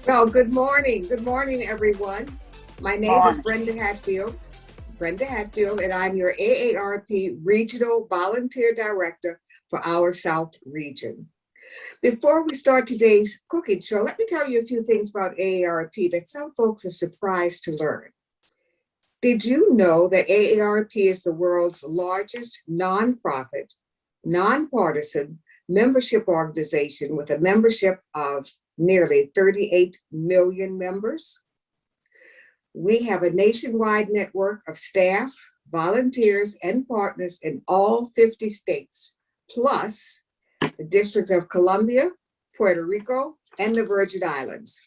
Well, good morning. Good morning, everyone. My name is Morning. Brenda Hatfield, and I'm your AARP Regional Volunteer Director for our South region. Before we start today's cooking show, let me tell you a few things about AARP that some folks are surprised to learn. Did you know that AARP is the world's largest nonprofit, nonpartisan membership organization with a membership of nearly 38 million members? We have a nationwide network of staff, volunteers, and partners in all 50 states, plus the District of Columbia, Puerto Rico, and the Virgin Islands.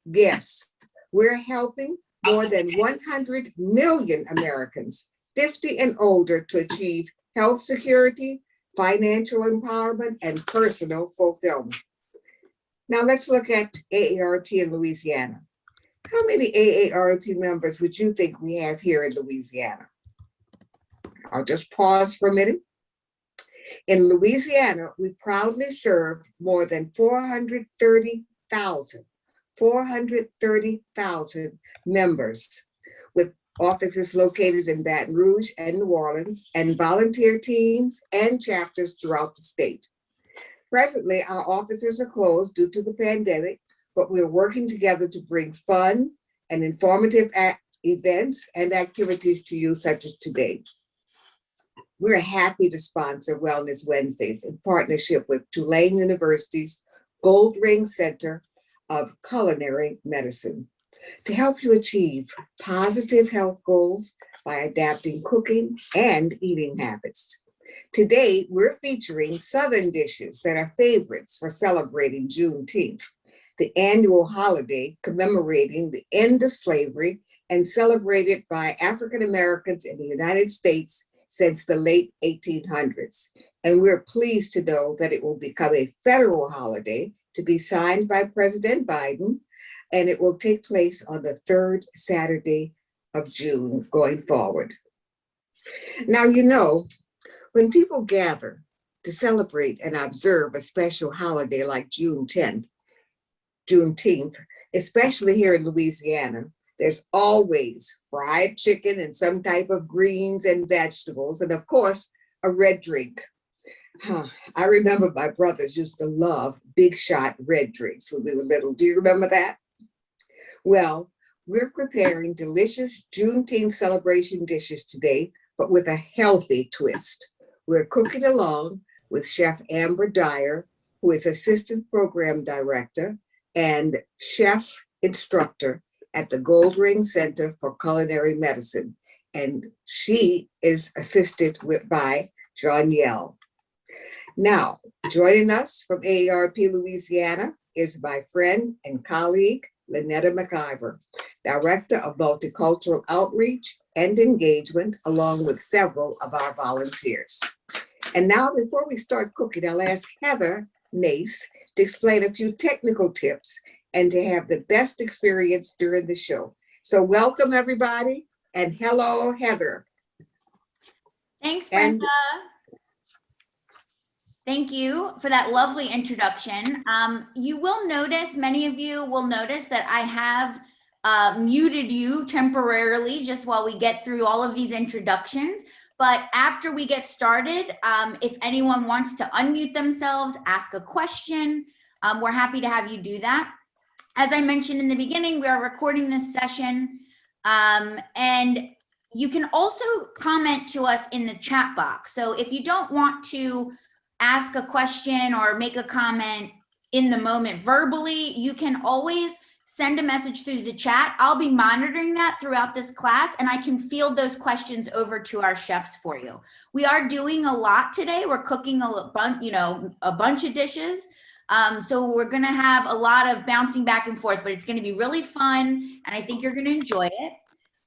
Yes, we're helping more than 100 million Americans 50 and older to achieve health security, financial empowerment, and personal fulfillment. Now let's look at AARP in Louisiana. How many AARP members would you think we have here in Louisiana? I'll just pause for a minute. In Louisiana, we proudly serve more than 430,000 members, with offices located in Baton Rouge and New Orleans, and volunteer teams and chapters throughout the state. Presently, our offices are closed due to the pandemic, but we're working together to bring fun and informative events and activities to you, such as today. We're happy to sponsor Wellness Wednesdays in partnership with Tulane University's Goldring Center of Culinary Medicine to help you achieve positive health goals by adapting cooking and eating habits. Today, we're featuring Southern dishes that are favorites for celebrating Juneteenth, the annual holiday commemorating the end of slavery and celebrated by African Americans in the United States since the late 1800s. And we're pleased to know that it will become a federal holiday to be signed by President Biden, and it will take place on the third Saturday of June going forward. Now, when people gather to celebrate and observe a special holiday like Juneteenth, especially here in Louisiana, there's always fried chicken and some type of greens and vegetables, and of course, a red drink. I remember my brothers used to love big shot red drinks when we were little. Do you remember that? Well, we're preparing delicious Juneteenth celebration dishes today, but with a healthy twist. We're cooking along with Chef Amber Dyer, who is Assistant Program Director and Chef Instructor at the Goldring Center for Culinary Medicine. And she is assisted by John Yell. Now, joining us from AARP Louisiana is my friend and colleague, Lynetta McIver, Director of Multicultural Outreach and Engagement, along with several of our volunteers. And now, before we start cooking, I'll ask Heather Nace to explain a few technical tips and to have the best experience during the show. So welcome, everybody, and hello, Heather. Thanks, Brenda. Thank you for that lovely introduction. You will notice, many of you will notice that I have muted you temporarily just while we get through all of these introductions. But after we get started, if anyone wants to unmute themselves, ask a question, we're happy to have you do that. As I mentioned in the beginning, we are recording this session, and you can also comment to us in the chat box. So if you don't want to ask a question or make a comment in the moment verbally, you can always send a message through the chat. I'll be monitoring that throughout this class, and I can field those questions over to our chefs for you. We are doing a lot today. We're cooking a bunch of dishes. So we're gonna have a lot of bouncing back and forth, but it's gonna be really fun, and I think you're gonna enjoy it.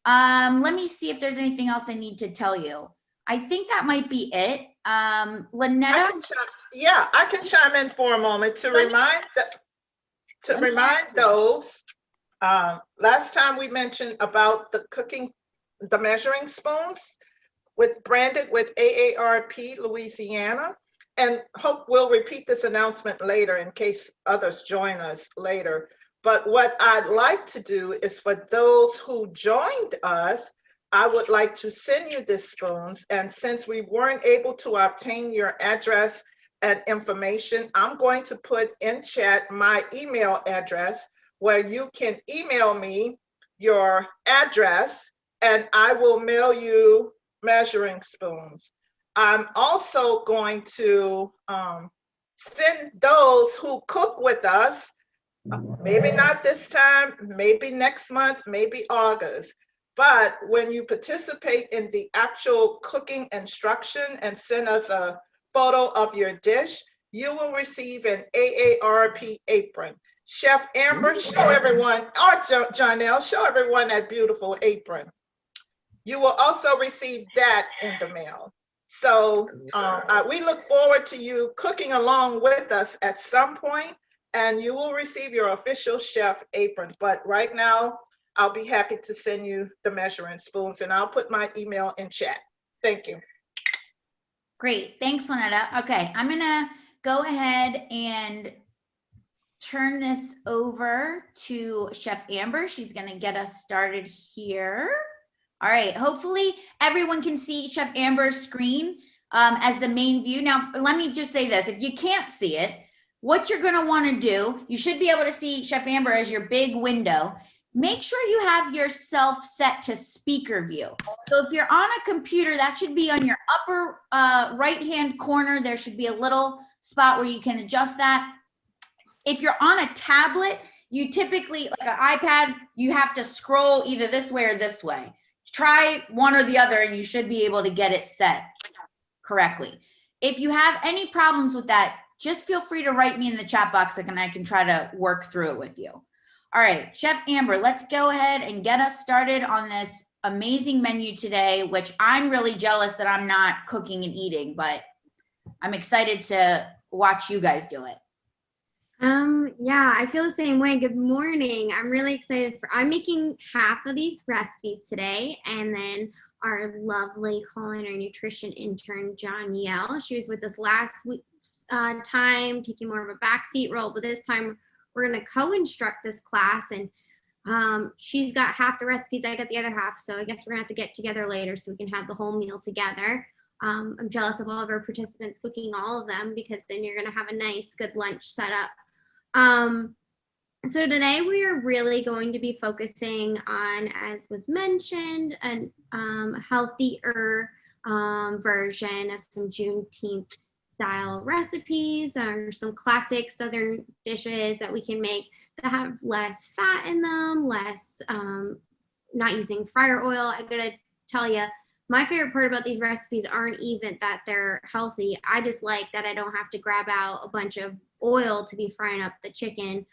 Let me see if there's anything else I need to tell you. I think that might be it. Lynetta? I can chime in for a moment to remind those. Last time we mentioned about the measuring spoons branded with AARP Louisiana, and hope we'll repeat this announcement later in case others join us later. But what I'd like to do is for those who joined us, I would like to send you the spoons. And since we weren't able to obtain your address and information, I'm going to put in chat my email address where you can email me your address and I will mail you measuring spoons. I'm also going to send those who cook with us, maybe not this time, maybe next month, maybe August. But when you participate in the actual cooking instruction and send us a photo of your dish, you will receive an AARP apron. Chef Amber, show everyone, or Janelle, show everyone that beautiful apron. You will also receive that in the mail. So we look forward to you cooking along with us at some point, and you will receive your official chef apron. But right now, I'll be happy to send you the measuring spoons, and I'll put my email in chat. Thank you. Great. Thanks, Lynetta. Okay, I'm going to go ahead and turn this over to Chef Amber. She's going to get us started here. All right, hopefully everyone can see Chef Amber's screen as the main view. Now, let me just say this. If you can't see it, what you're gonna wanna do, you should be able to see Chef Amber as your big window. Make sure you have yourself set to speaker view. So if you're on a computer, that should be on your upper right-hand corner. There should be a little spot where you can adjust that. If you're on a tablet, you typically, like an iPad, you have to scroll either this way or this way. Try one or the other and you should be able to get it set correctly. If you have any problems with that, just feel free to write me in the chat box and I can try to work through it with you. All right, Chef Amber, let's go ahead and get us started on this amazing menu today, which I'm really jealous that I'm not cooking and eating, but I'm excited to watch you guys do it. Yeah, I feel the same way. Good morning. I'm really excited I'm making half of these recipes today, and then our lovely culinary nutrition intern, Janielle, she was with us last week, time, taking more of a backseat role, but this time we're going to co-instruct this class, and she's got half the recipes, I got the other half, so I guess we're gonna have to get together later so we can have the whole meal together. I'm jealous of all of our participants cooking all of them, because then you're gonna have a nice, good lunch set up. So today we are really going to be focusing on, as was mentioned, a healthier version of some Juneteenth style recipes, or some classic Southern dishes that we can make that have less fat in them, less, not using fryer oil. I gotta tell you, my favorite part about these recipes aren't even that they're healthy. I just like that I don't have to grab out a bunch of oil to be frying up the chicken,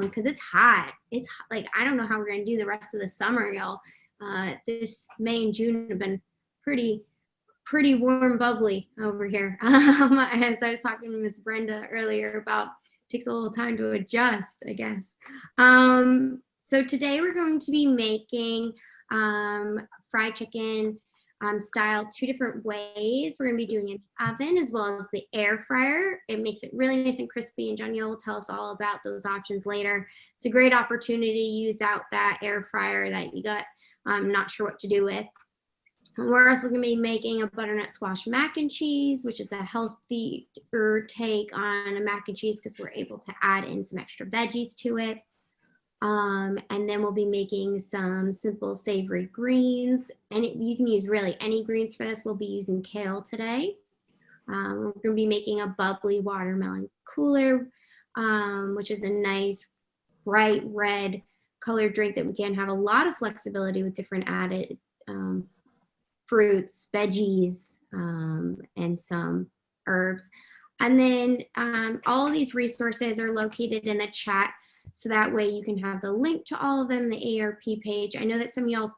because it's hot. It's like, I don't know how we're gonna do the rest of the summer, y'all. This May and June have been pretty warm, bubbly over here. As I was talking to Miss Brenda earlier about, takes a little time to adjust, I guess. So today we're going to be making fried chicken style two different ways. We're going to be doing it in the oven as well as the air fryer. It makes it really nice and crispy, and Janielle will tell us all about those options later. It's a great opportunity to use out that air fryer that you got not sure what to do with. We're also going to be making a butternut squash mac and cheese, which is a healthier take on a mac and cheese because we're able to add in some extra veggies to it. And then we'll be making some simple savory greens, and you can use really any greens for this. We'll be using kale today. We're going to be making a bubbly watermelon cooler, which is a nice bright red colored drink that we can have a lot of flexibility with different added fruits, veggies, and some herbs. And then all of these resources are located in the chat, so that way you can have the link to all of them, the AARP page. I know that some of y'all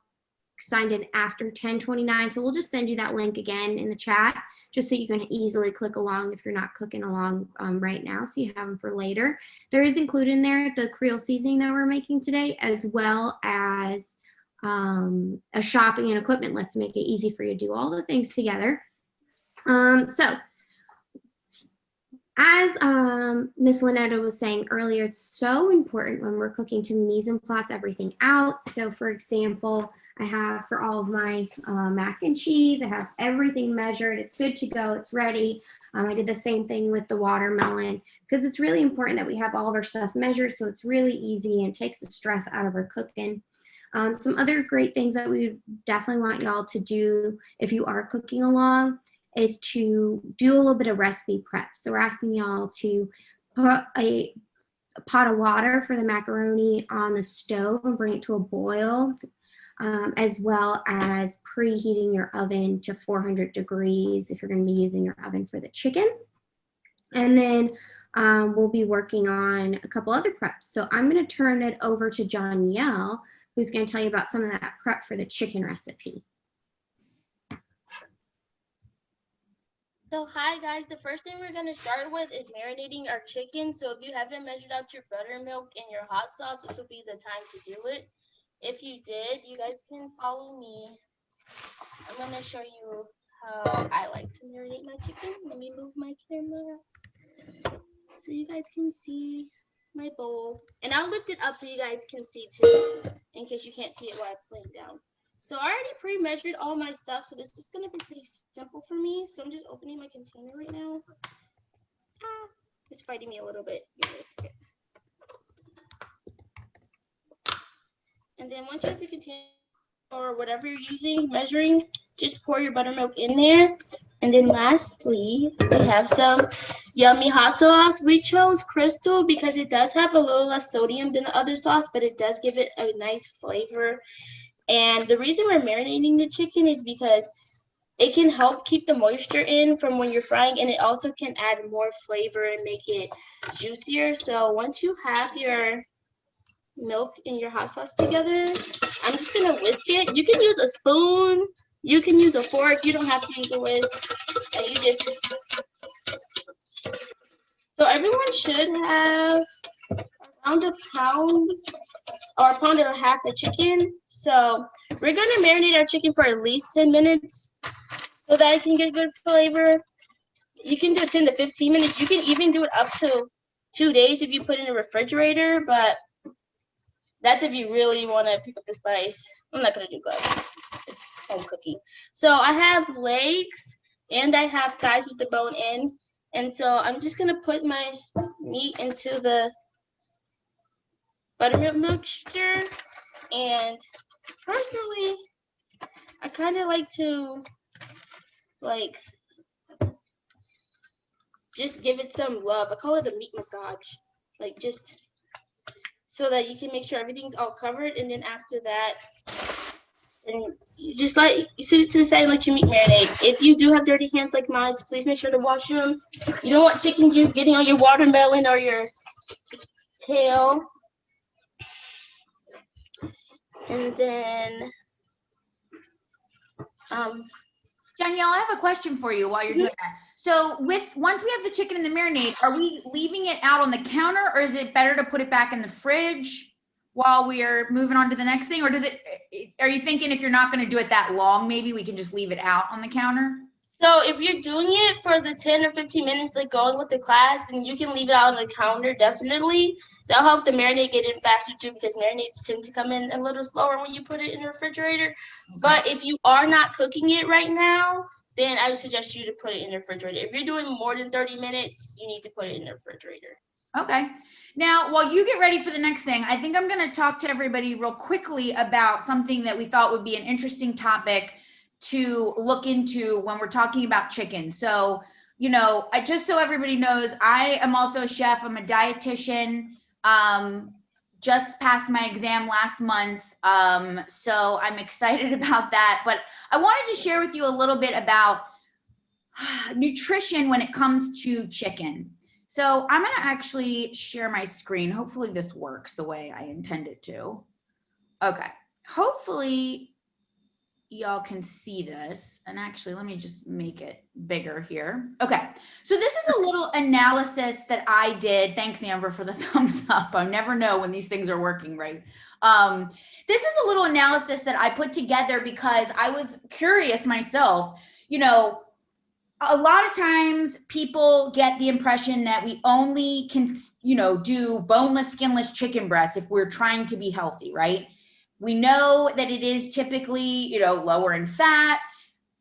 signed in after 10/29, so we'll just send you that link again in the chat, just so you can easily click along if you're not cooking along right now, so you have them for later. There is included in there the Creole seasoning that we're making today, as well as a shopping and equipment list to make it easy for you to do all the things together. So As Miss Lynetta was saying earlier, it's so important when we're cooking to mise en place everything out. So for example, I have for all of my mac and cheese, I have everything measured. It's good to go. It's ready. I did the same thing with the watermelon because it's really important that we have all of our stuff measured so it's really easy and takes the stress out of our cooking. Some other great things that we definitely want y'all to do if you are cooking along is to do a little bit of recipe prep. So we're asking y'all to put a pot of water for the macaroni on the stove and bring it to a boil, as well as preheating your oven to 400 degrees if you're going to be using your oven for the chicken. And then we'll be working on a couple other preps. So I'm going to turn it over to Jonielle, who's going to tell you about some of that prep for the chicken recipe. So hi guys, the first thing we're going to start with is marinating our chicken. So if you haven't measured out your buttermilk and your hot sauce, this will be the time to do it. If you did, you guys can follow me. I'm going to show you how I like to marinate my chicken. Let me move my camera so you guys can see my bowl. And I'll lift it up so you guys can see too, in case you can't see it while it's laying down. So I already pre-measured all my stuff, so this is going to be pretty simple for me. So I'm just opening my container right now. It's fighting me a little bit. Give me a second. And then once you have your container or whatever you're using, measuring, just pour your buttermilk in there. And then lastly, we have some yummy hot sauce. We chose Crystal because it does have a little less sodium than the other sauce, but it does give it a nice flavor. And the reason we're marinating the chicken is because it can help keep the moisture in from when you're frying, and it also can add more flavor and make it juicier. So once you have your milk and your hot sauce together, I'm just gonna whisk it. You can use a spoon, you can use a fork, you don't have to use a whisk. And you just, so everyone should have around a pound or a pound and a half of chicken. So we're gonna marinate our chicken for at least 10 minutes so that it can get good flavor. You can do it 10 to 15 minutes. You can even do it up to 2 days if you put it in the refrigerator, but that's if you really want to pick up the spice. I'm not gonna do gloves. It's home cooking. So I have legs and I have thighs with the bone in. And so I'm just gonna put my meat into the buttermilk mixture. And personally, I kind of like to just give it some love. I call it a meat massage. Like just so that you can make sure everything's all covered. And then after that, and you just you sit it to the side and let your meat marinate. If you do have dirty hands like mine, please make sure to wash them. You don't want chicken juice getting on your watermelon or your tail. And then, Danielle, I have a question for you while you're doing that. So once we have the chicken in the marinade, are we leaving it out on the counter, or is it better to put it back in the fridge while we are moving on to the next thing? Or are you thinking if you're not going to do it that long, maybe we can just leave it out on the counter? So if you're doing it for the 10 or 15 minutes, like going with the class, then you can leave it out on the counter, definitely. That'll help the marinade get in faster too, because marinades tend to come in a little slower when you put it in the refrigerator. Okay. But if you are not cooking it right now, then I would suggest you to put it in the refrigerator. If you're doing more than 30 minutes, you need to put it in the refrigerator. Okay. Now, while you get ready for the next thing, I think I'm going to talk to everybody real quickly about something that we thought would be an interesting topic to look into when we're talking about chicken. So, just so everybody knows, I am also a chef. I'm a dietitian. Just passed my exam last month. So I'm excited about that. But I wanted to share with you a little bit about nutrition when it comes to chicken. So I'm going to actually share my screen. Hopefully this works the way I intend it to. Okay. Hopefully y'all can see this. And actually, let me just make it bigger here. Okay. So this is a little analysis that I did. Thanks, Amber, for the thumbs up. I never know when these things are working right. This is a little analysis that I put together because I was curious myself. a lot of times people get the impression that we only can, do boneless, skinless chicken breast if we're trying to be healthy, right? We know that it is typically, lower in fat.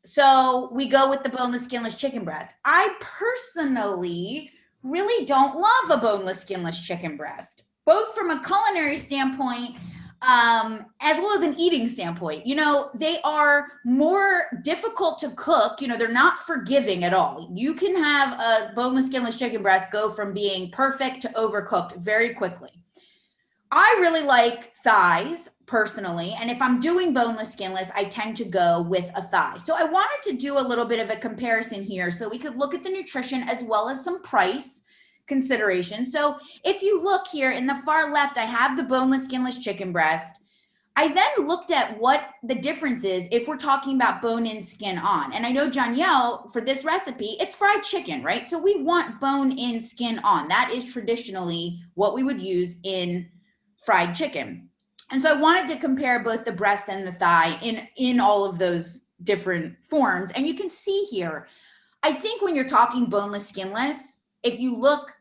So we go with the boneless, skinless chicken breast. I personally really don't love a boneless, skinless chicken breast, both from a culinary standpoint, as well as an eating standpoint. They are more difficult to cook. They're not forgiving at all. You can have a boneless, skinless chicken breast go from being perfect to overcooked very quickly. I really like thighs personally. And if I'm doing boneless, skinless, I tend to go with a thigh. So I wanted to do a little bit of a comparison here so we could look at the nutrition as well as some price consideration. So if you look here in the far left, I have the boneless, skinless chicken breast. I then looked at what the difference is if we're talking about bone in, skin on. And I know Janielle, for this recipe, it's fried chicken, right? So we want bone in, skin on. That is traditionally what we would use in fried chicken. And so I wanted to compare both the breast and the thigh in all of those different forms. And you can see here, I think when you're talking boneless, skinless, if you look,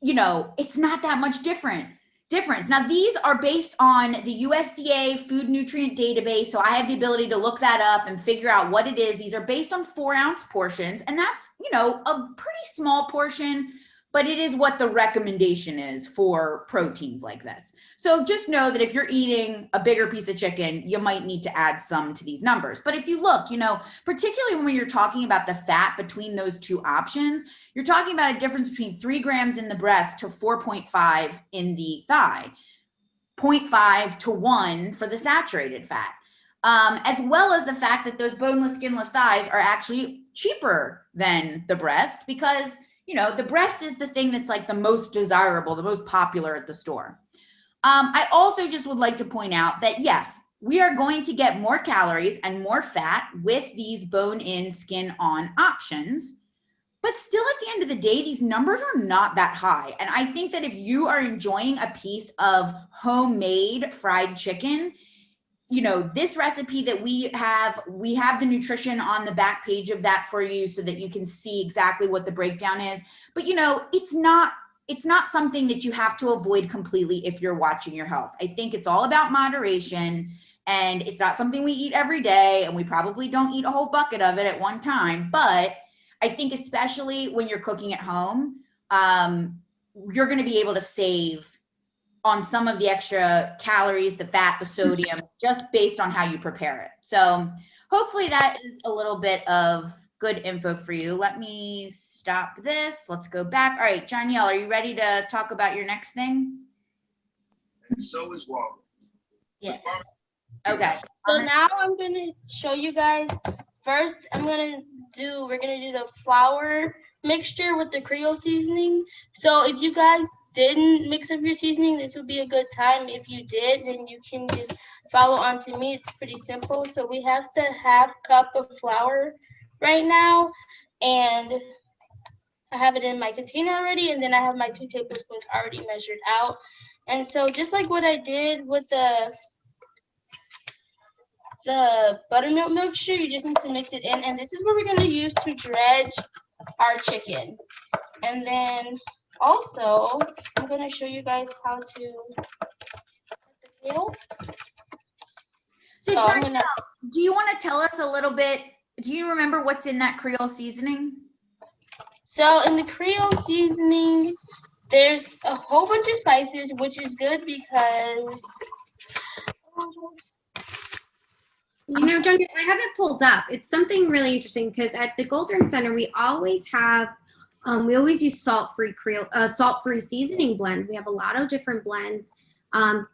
it's not that much difference. Now, these are based on the USDA Food Nutrient Database. So I have the ability to look that up and figure out what it is. These are based on 4-ounce portions. And that's, a pretty small portion, but it is what the recommendation is for proteins like this. So just know that if you're eating a bigger piece of chicken, you might need to add some to these numbers. But if you look, particularly when you're talking about the fat between those two options, you're talking about a difference between 3 grams in the breast to 4.5 in the thigh, 0.5 to 1 for the saturated fat, as well as the fact that those boneless, skinless thighs are actually cheaper than the breast because the breast is the thing that's like the most desirable, the most popular at the store. I also just would like to point out that, yes, we are going to get more calories and more fat with these bone-in, skin-on options. But still, at the end of the day, these numbers are not that high. And I think that if you are enjoying a piece of homemade fried chicken, this recipe that we have the nutrition on the back page of that for you so that you can see exactly what the breakdown is. But, it's not something that you have to avoid completely if you're watching your health. I think it's all about moderation, and it's not something we eat every day, and we probably don't eat a whole bucket of it at one time. But I think especially when you're cooking at home, you're going to be able to save on some of the extra calories, the fat, the sodium, just based on how you prepare it. So hopefully that is a little bit of good info for you. Let me stop this. Let's go back. All right, Janielle, are you ready to talk about your next thing? And so is Walgreens. Yes. Okay. So now I'm gonna show you guys. First, we're gonna do the flour mixture with the Creole seasoning. So if you guys didn't mix up your seasoning, this would be a good time. If you did, then you can just follow on to me. It's pretty simple. So we have the 1/2 cup of flour right now, and I have it in my container already, and then I have my 2 tablespoons already measured out. And so just like what I did with the buttermilk mixture, you just need to mix it in, and this is what we're going to use to dredge our chicken. And then also, I'm going to show you guys how to cut the kale. So do you want to tell us a little bit, do you remember what's in that Creole seasoning? So in the Creole seasoning, there's a whole bunch of spices, which is good because John, I have it pulled up. It's something really interesting because at the Goldring Center, we always have, we always use salt-free seasoning blends. We have a lot of different blends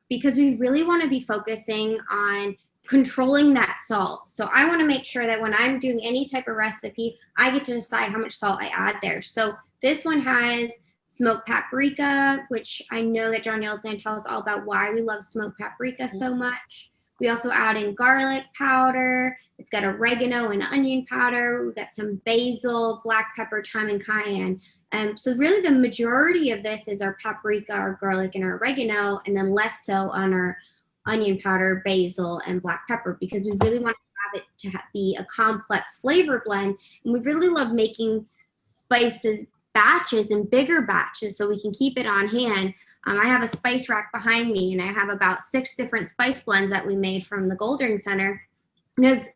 because we really want to be focusing on controlling that salt. So I want to make sure that when I'm doing any type of recipe, I get to decide how much salt I add there. So this one has smoked paprika, which I know that Janielle is going to tell us all about why we love smoked paprika so much. We also add in garlic powder. It's got oregano and onion powder. We've got some basil, black pepper, thyme, and cayenne. So really the majority of this is our paprika, our garlic, and our oregano, and then less so on our onion powder, basil, and black pepper, because we really want to it to be a complex flavor blend. And we really love making spices batches and bigger batches so we can keep it on hand. I have a spice rack behind me, and I have about 6 different spice blends that we made from the Goldring Center. Because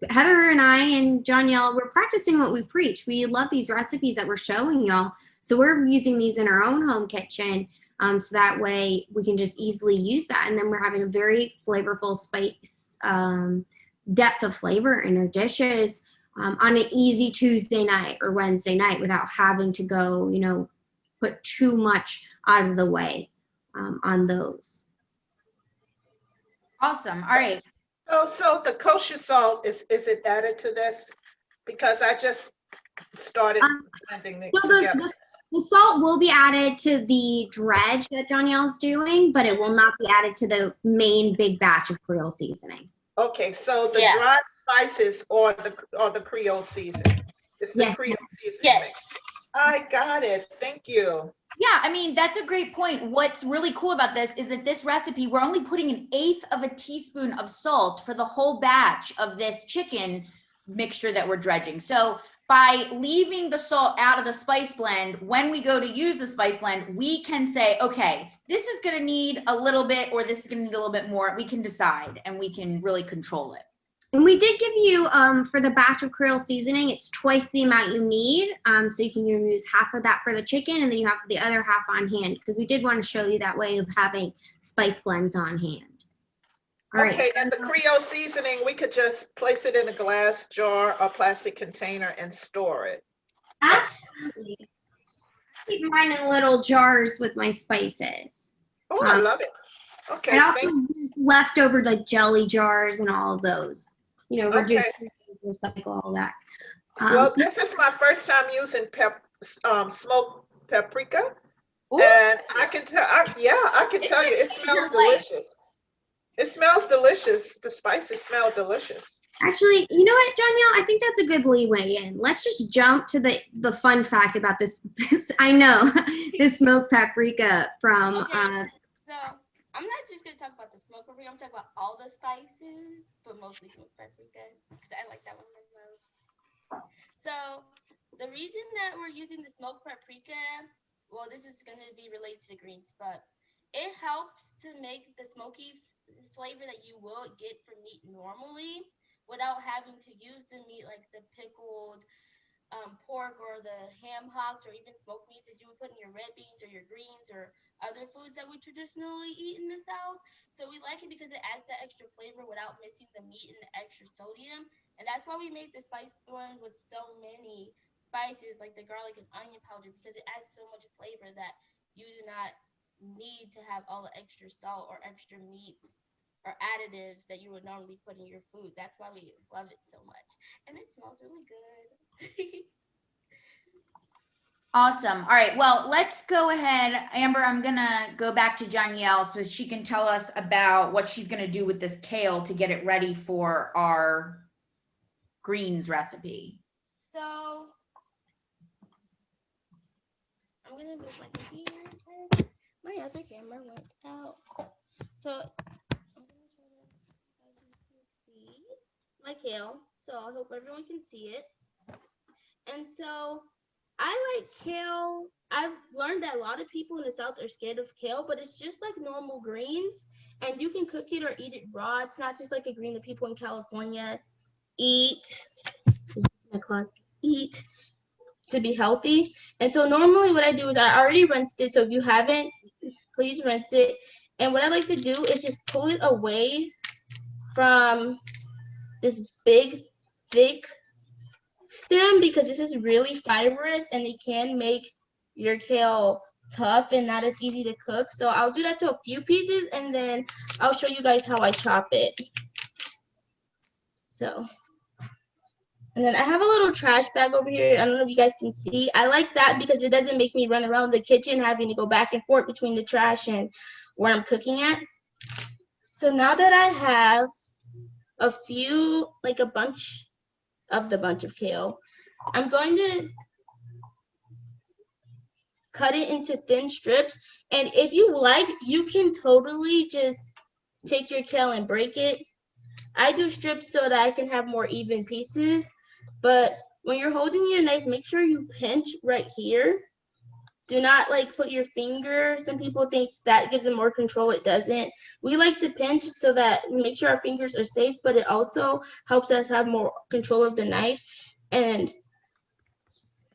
Heather and I and John-Yell, we're practicing what we preach. We love these recipes that we're showing y'all. So we're using these in our own home kitchen. So that way we can just easily use that. And then we're having a very flavorful spice depth of flavor in our dishes on an easy Tuesday night or Wednesday night without having to go, you know, put too much out of the way on those. Awesome. All right. So the kosher salt, is it added to this? Because I just started blending it together. The salt will be added to the dredge that John-Yell's doing, but it will not be added to the main big batch of Creole seasoning. Okay, so the dry spices or the Creole seasoning. It's the Creole seasoning. Yes. I got it. Thank you. Yeah, I mean, that's a great point. What's really cool about this is that this recipe, we're only putting 1/8 of a teaspoon of salt for the whole batch of this chicken mixture that we're dredging. So by leaving the salt out of the spice blend, when we go to use the spice blend, we can say, okay, this is going to need a little bit, or this is going to need a little bit more. We can decide, and we can really control it. And we did give you, for the batch of Creole seasoning, it's twice the amount you need. So you can use half of that for the chicken, and then you have the other half on hand, because we did want to show you that way of having spice blends on hand. All Okay, right. and the Creole seasoning, we could just place it in a glass jar or plastic container and store it. Absolutely. Keep mine in little jars with my spices. Oh, I love it. Okay. I also use leftover like jelly jars and all of those. You know, recycle all that. Well, this is my first time using smoked paprika. Ooh. And I can tell, I can tell you, it smells delicious. It smells delicious. The spices smell delicious. Actually, you know what, John-Yell? I think that's a good leeway in. Let's just jump to the fun fact about this. I know, this smoked paprika from. Okay, so I'm not just gonna talk about the smoked paprika. I'm talking about all the spices, but mostly smoked paprika because I like that one the most. So the reason that we're using the smoked paprika, well, this is gonna be related to the greens, but it helps to make the smoky flavor that you will get from meat normally without having to use the meat like the pickled pork or the ham hocks or even smoked meats that you would put in your red beans or your greens or other foods that we traditionally eat in the South. So we like it because it adds that extra flavor without missing the meat and the extra sodium. And that's why we make the spice blend with so many spices like the garlic and onion powder, because it adds so much flavor that you do not need to have all the extra salt or extra meats or additives that you would normally put in your food. That's why we love it so much. And it smells really good. Awesome. All right. Well, let's go ahead. Amber, I'm going to go back to John-Yell so she can tell us about what she's going to do with this kale to get it ready for our greens recipe. So I'm going to move my computer. My other camera went out. So I'm going to try to, as you can see, my kale. So I hope everyone can see it. And so I like kale. I've learned that a lot of people in the South are scared of kale, but it's just like normal greens, and you can cook it or eat it raw. It's not just like a green that people in California eat to be healthy. And so normally what I do is I already rinsed it. So if you haven't, please rinse it. And what I like to do is just pull it away from this big, thick stem, because this is really fibrous and it can make your kale tough and not as easy to cook. So I'll do that to a few pieces, and then I'll show you guys how I chop it. So, and then I have a little trash bag over here. I don't know if you guys can see. I like that because it doesn't make me run around the kitchen having to go back and forth between the trash and where I'm cooking at. So now that I have a few, like a bunch of kale, I'm going to cut it into thin strips. And if you like, you can totally just take your kale and break it. I do strips so that I can have more even pieces, but when you're holding your knife, make sure you pinch right here. Do not like put your finger. Some people think that gives them more control. It doesn't. We like to pinch so that we make sure our fingers are safe, but it also helps us have more control of the knife. And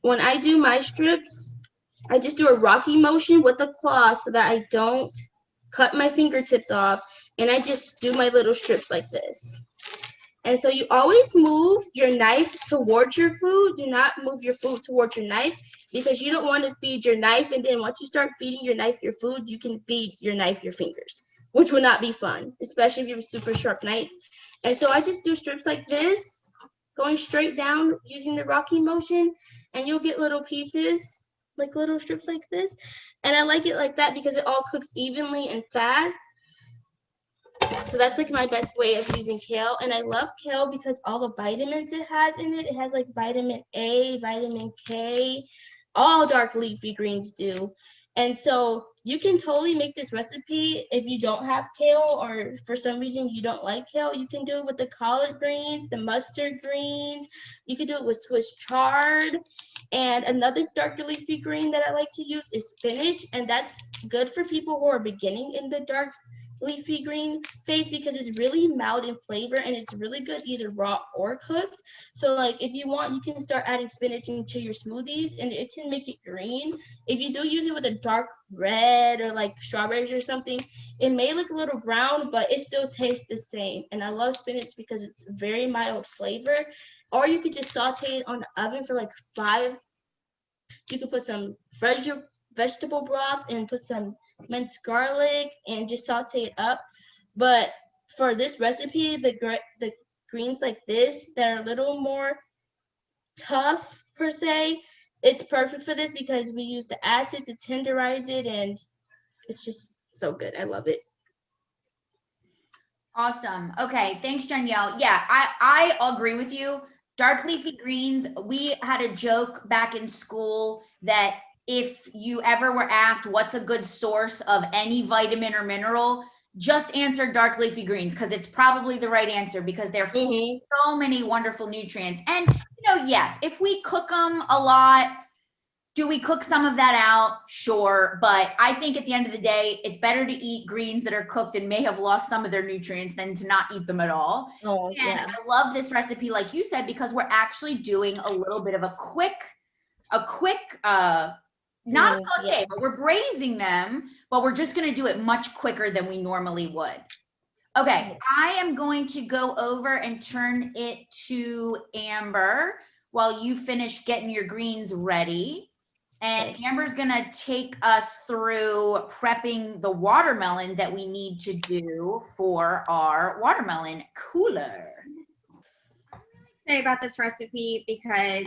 when I do my strips, I just do a rocky motion with the claw so that I don't cut my fingertips off. And I just do my little strips like this. And so you always move your knife towards your food. Do not move your food towards your knife because you don't want to feed your knife. And then once you start feeding your knife your food, you can feed your knife your fingers, which would not be fun, especially if you have a super sharp knife. And so I just do strips like this, going straight down using the rocky motion, and you'll get little pieces, like little strips like this. And I like it like that because it all cooks evenly and fast. So that's like my best way of using kale. And I love kale because all the vitamins it has in it. It has like vitamin A, vitamin K, all dark leafy greens do. And so you can totally make this recipe if you don't have kale or for some reason you don't like kale. You can do it with the collard greens, the mustard greens. You can do it with Swiss chard. And another dark leafy green that I like to use is spinach. And that's good for people who are beginning in the dark leafy green phase because it's really mild in flavor and it's really good either raw or cooked. So like if you want, you can start adding spinach into your smoothies and it can make it green. If you do use it with a dark red or like strawberries or something, it may look a little brown, but it still tastes the same. And I love spinach because it's very mild flavor. Or you could just saute it on the oven for like 5. You could put some fresh vegetable broth and put some minced garlic and just saute it up. But for this recipe, the greens like this that are a little more tough per se, it's perfect for this because we use the acid to tenderize it and it's just so good. I love it. Awesome. Okay. Thanks, Danielle. Yeah, I agree with you. Dark leafy greens, we had a joke back in school that if you ever were asked what's a good source of any vitamin or mineral, just answer dark leafy greens because it's probably the right answer because they're full of so many wonderful nutrients. And, yes, if we cook them a lot, do we cook some of that out? Sure. But I think at the end of the day, it's better to eat greens that are cooked and may have lost some of their nutrients than to not eat them at all. And I love this recipe, like you said, because we're actually doing a little bit of a quick, not a saute, but we're braising them, but we're just going to do it much quicker than we normally would. Okay, I am going to go over and turn it to Amber while you finish getting your greens ready. And Amber's going to take us through prepping the watermelon that we need to do for our watermelon cooler. About this recipe because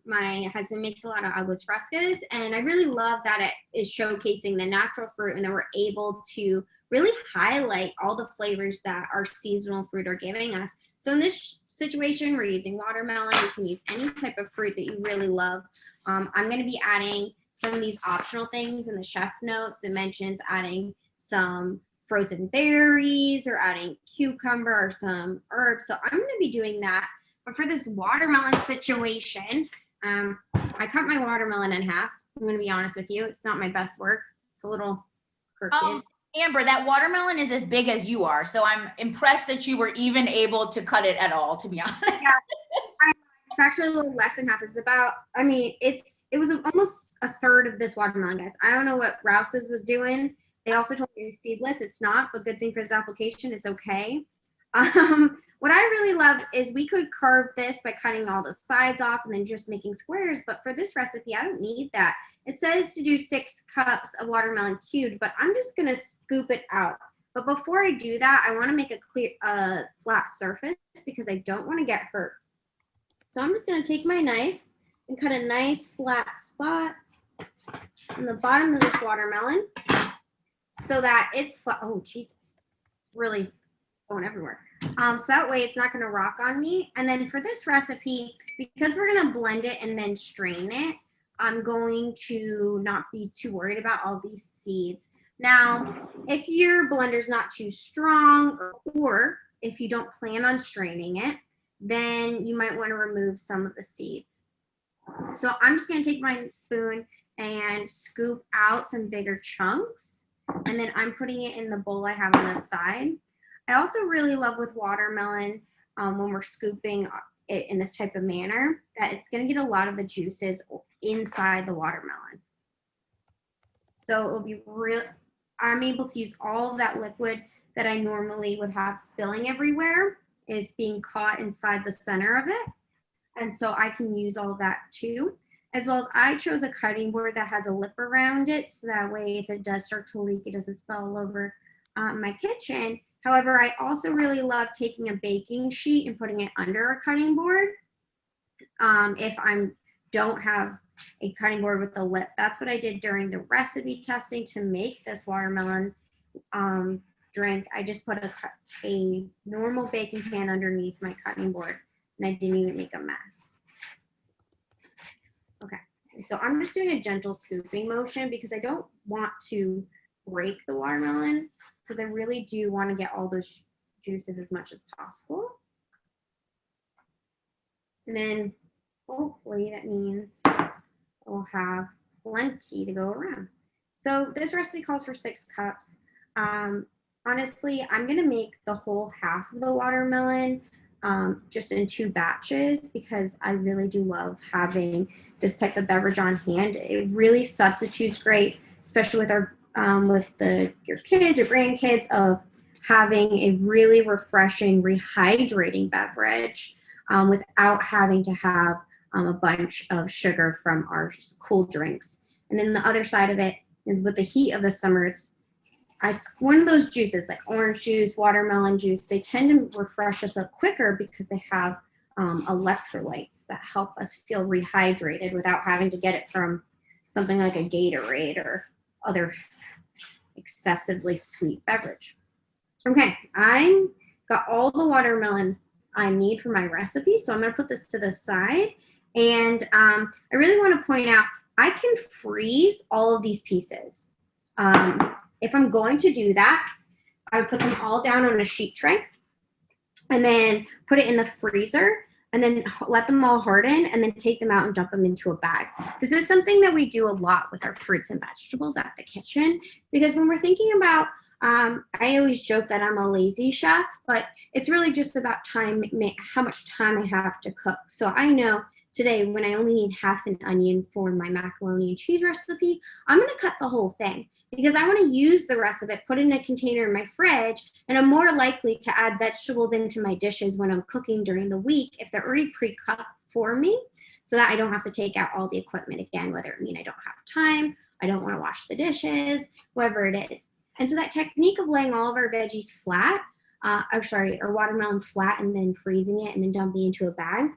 my husband makes a lot of aguas frescas and I really love that it is showcasing the natural fruit and that we're able to really highlight all the flavors that our seasonal fruit are giving us. So in this situation, we're using watermelon. You can use any type of fruit that you really love. I'm going to be adding some of these optional things in the chef notes. It mentions adding some frozen berries or adding cucumber or some herbs. So I'm going to be doing that. But for this watermelon situation, I cut my watermelon in half. I'm going to be honest with you. It's not my best work. It's a little crooked. Amber, that watermelon is as big as you are. So I'm impressed that you were even able to cut it at all, to be honest. Yeah. It's actually a little less than half. It's about, it was almost a third of this watermelon, guys. I don't know what Rouse's was doing. They also told me it was seedless. It's not, but good thing for this application, it's okay. What I really love is we could carve this by cutting all the sides off and then just making squares. But for this recipe, I don't need that. It says to do 6 cups of watermelon cubed, but I'm just going to scoop it out. But before I do that, I want to make a clear, flat surface because I don't want to get hurt. So I'm just going to take my knife and cut a nice flat spot on the bottom of this watermelon so that it's flat. Oh, Jesus. It's really going everywhere. So that way it's not going to rock on me. And then for this recipe, because we're going to blend it and then strain it, I'm going to not be too worried about all these seeds. Now, if your blender's not too strong or if you don't plan on straining it, then you might want to remove some of the seeds. So I'm just going to take my spoon and scoop out some bigger chunks, and then I'm putting it in the bowl I have on the side. I also really love with watermelon, when we're scooping it in this type of manner, that it's going to get a lot of the juices inside the watermelon. So it'll be real. I'm able to use all of that liquid that I normally would have spilling everywhere is being caught inside the center of it. And so I can use all of that too, as well as I chose a cutting board that has a lip around it. So that way, if it does start to leak, it doesn't spill all over my kitchen. However, I also really love taking a baking sheet and putting it under a cutting board. If I don't have a cutting board with a lip, that's what I did during the recipe testing to make this watermelon drink. I just put a normal baking pan underneath my cutting board, and I didn't even make a mess. Okay, so I'm just doing a gentle scooping motion because I don't want to break the watermelon, because I really do want to get all those juices as much as possible. And then hopefully that means we'll have plenty to go around. So this recipe calls for 6 cups. Honestly, I'm going to make the whole half of the watermelon just in 2 batches, because I really do love having this type of beverage on hand. It really substitutes great, especially with our your kids or grandkids, of having a really refreshing, rehydrating beverage without having to have a bunch of sugar from our cool drinks. And then the other side of it is, with the heat of the summer, it's one of those juices like orange juice, watermelon juice. They tend to refresh us up quicker because they have electrolytes that help us feel rehydrated without having to get it from something like a Gatorade or other excessively sweet beverage. Okay, I got all the watermelon I need for my recipe, so I'm going to put this to the side. And I really want to point out, I can freeze all of these pieces. If I'm going to do that, I would put them all down on a sheet tray and then put it in the freezer, and then let them all harden, and then take them out and dump them into a bag. This is something that we do a lot with our fruits and vegetables at the kitchen, because when we're thinking about, I always joke that I'm a lazy chef, but it's really just about time, how much time I have to cook. So I know today, when I only need half an onion for my macaroni and cheese recipe, I'm going to cut the whole thing, because I want to use the rest of it, put it in a container in my fridge, and I'm more likely to add vegetables into my dishes when I'm cooking during the week if they're already pre-cut for me, so that I don't have to take out all the equipment again, whether it mean I don't have time, I don't want to wash the dishes, whatever it is. And so that technique of laying all of our veggies flat, or watermelon flat, and then freezing it and then dumping into a bag,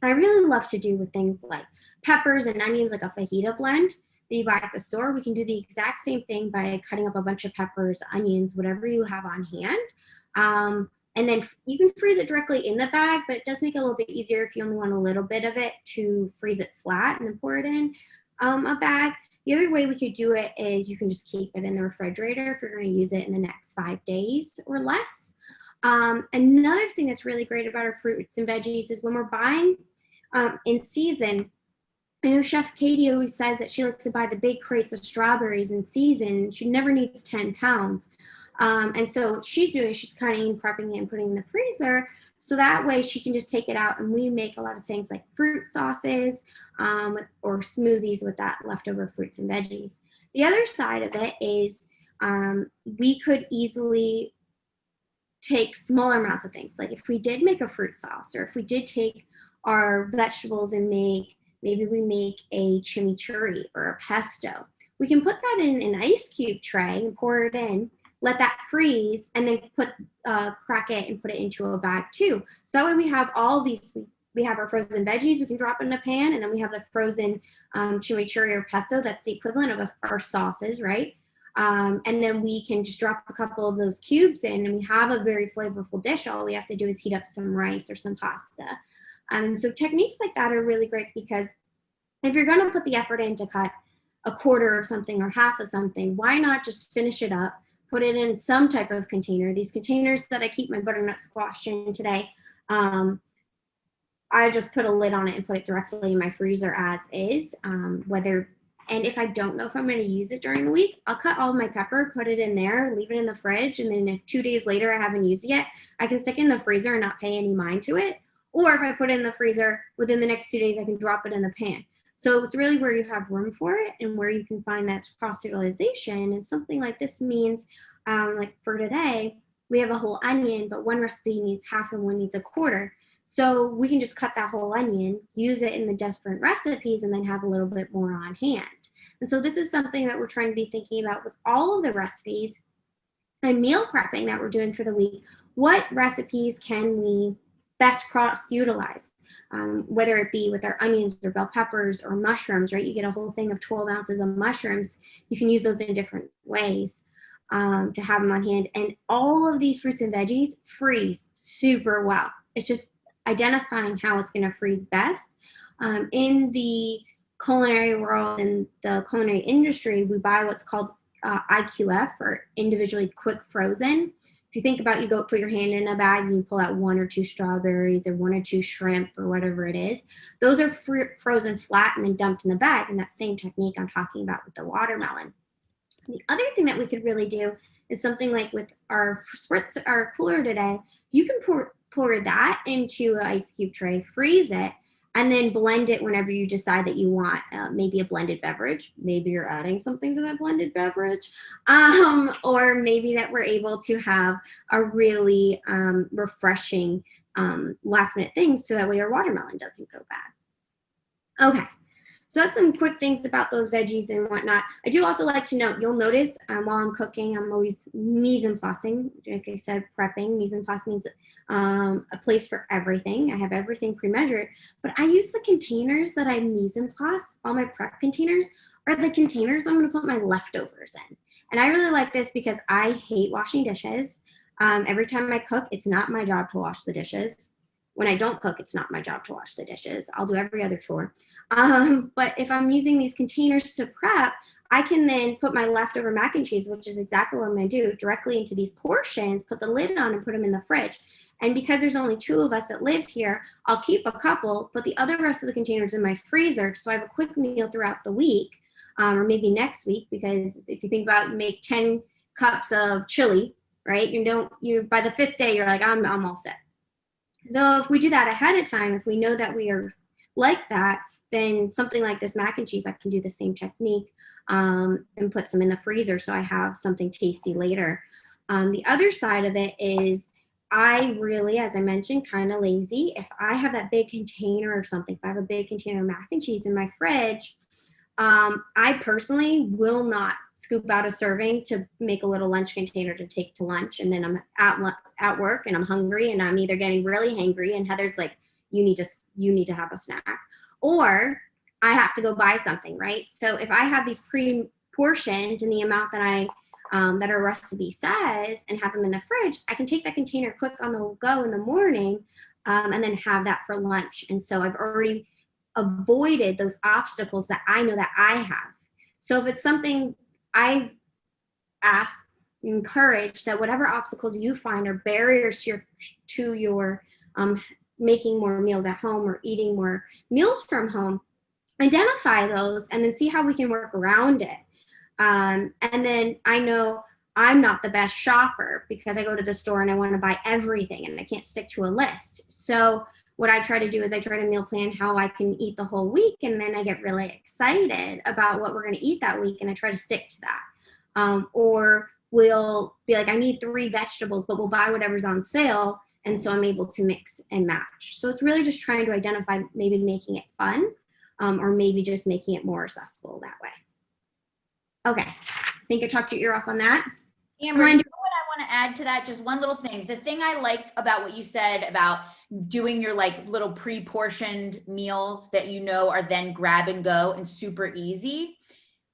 I really love to do with things like peppers and onions, like a fajita blend that you buy at the store. We can do the exact same thing by cutting up a bunch of peppers, onions, whatever you have on hand. And then you can freeze it directly in the bag, but it does make it a little bit easier if you only want a little bit of it to freeze it flat and then pour it in a bag. The other way we could do it is you can just keep it in the refrigerator if you're going to use it in the next 5 days or less. Another thing that's really great about our fruits and veggies is when we're buying in season. I know Chef Katie always says that she likes to buy the big crates of strawberries in season. She never needs 10 pounds. And so what she's doing, she's cutting, prepping it, and putting it in the freezer. So that way she can just take it out, and we make a lot of things like fruit sauces or smoothies with that leftover fruits and veggies. The other side of it is we could easily take smaller amounts of things. Like if we did make a fruit sauce, or if we did take our vegetables and maybe we make a chimichurri or a pesto, we can put that in an ice cube tray and pour it in, let that freeze, and then crack it and put it into a bag too. So that way we have all these, we have our frozen veggies we can drop in a pan, and then we have the frozen chimichurri or pesto, that's the equivalent of our sauces, right? And then we can just drop a couple of those cubes in, and we have a very flavorful dish. All we have to do is heat up some rice or some pasta. And so techniques like that are really great, because if you're going to put the effort in to cut a quarter of something or half of something, why not just finish it up, put it in some type of container. These containers that I keep my butternut squash in today, I just put a lid on it and put it directly in my freezer as is. And if I don't know if I'm going to use it during the week, I'll cut all my pepper, put it in there, leave it in the fridge, and then if 2 days later I haven't used it yet, I can stick it in the freezer and not pay any mind to it. Or if I put it in the freezer, within the next 2 days, I can drop it in the pan. So it's really where you have room for it and where you can find that cross-utilization. And something like this means, like for today, we have a whole onion, but one recipe needs half and one needs a quarter. So we can just cut that whole onion, use it in the different recipes, and then have a little bit more on hand. And so this is something that we're trying to be thinking about with all of the recipes and meal prepping that we're doing for the week. What recipes can we best cross-utilize? Whether it be with our onions or bell peppers or mushrooms, right? You get a whole thing of 12 ounces of mushrooms. You can use those in different ways to have them on hand. And all of these fruits and veggies freeze super well. It's just identifying how it's going to freeze best. In the culinary world and the culinary industry, we buy what's called IQF, or individually quick frozen. If you think about, you go put your hand in a bag and you pull out 1 or 2 strawberries or 1 or 2 shrimp or whatever it is. Those are frozen flat and then dumped in the bag. And that same technique I'm talking about with the watermelon. The other thing that we could really do is something like with our cooler today, you can pour that into an ice cube tray, freeze it, and then blend it whenever you decide that you want maybe a blended beverage. Maybe you're adding something to that blended beverage, or maybe that we're able to have a really refreshing last minute thing so that way our watermelon doesn't go bad. Okay. So that's some quick things about those veggies and whatnot. I do also like to note, you'll notice while I'm cooking, I'm always mise en placing. Like I said, prepping. Mise en place means a place for everything. I have everything pre-measured, but I use the containers that I mise en place. All my prep containers are the containers I'm going to put my leftovers in. And I really like this because I hate washing dishes. Every time I cook, it's not my job to wash the dishes. When I don't cook, it's not my job to wash the dishes. I'll do every other chore. But if I'm using these containers to prep, I can then put my leftover mac and cheese, which is exactly what I'm going to do, directly into these portions, put the lid on and put them in the fridge. And because there's only 2 of us that live here, I'll keep a couple, put the other rest of the containers in my freezer. So I have a quick meal throughout the week, or maybe next week, because if you think about it, you make 10 cups of chili, right? You by the 5th day, you're like, I'm all set. So if we do that ahead of time, if we know that we are like that, then something like this mac and cheese, I can do the same technique and put some in the freezer so I have something tasty later. The other side of it is I really, as I mentioned, kind of lazy. If I have that big container or something, if I have a big container of mac and cheese in my fridge, I personally will not scoop out a serving to make a little lunch container to take to lunch. And then I'm at work and I'm hungry and I'm either getting really hangry and Heather's like, you need to have a snack, or I have to go buy something, right? So if I have these pre-portioned in the amount that that our recipe says and have them in the fridge, I can take that container quick on the go in the morning and then have that for lunch. And so I've already avoided those obstacles that I know that I have. So if it's something I've asked, encourage that whatever obstacles you find are barriers to your making more meals at home or eating more meals from home, identify those and then see how we can work around it. And then I know I'm not the best shopper because I go to the store and I want to buy everything and I can't stick to a list. So what I try to do is I try to meal plan how I can eat the whole week, and then I get really excited about what we're going to eat that week and I try to stick to that. Or we'll be like, I need 3 vegetables, but we'll buy whatever's on sale. And so I'm able to mix and match. So it's really just trying to identify maybe making it fun or maybe just making it more accessible that way. Okay, I think I talked your ear off on that. Amber, you know what I want to add to that? Just one little thing. The thing I like about what you said about doing your like little pre-portioned meals that you know are then grab and go and super easy.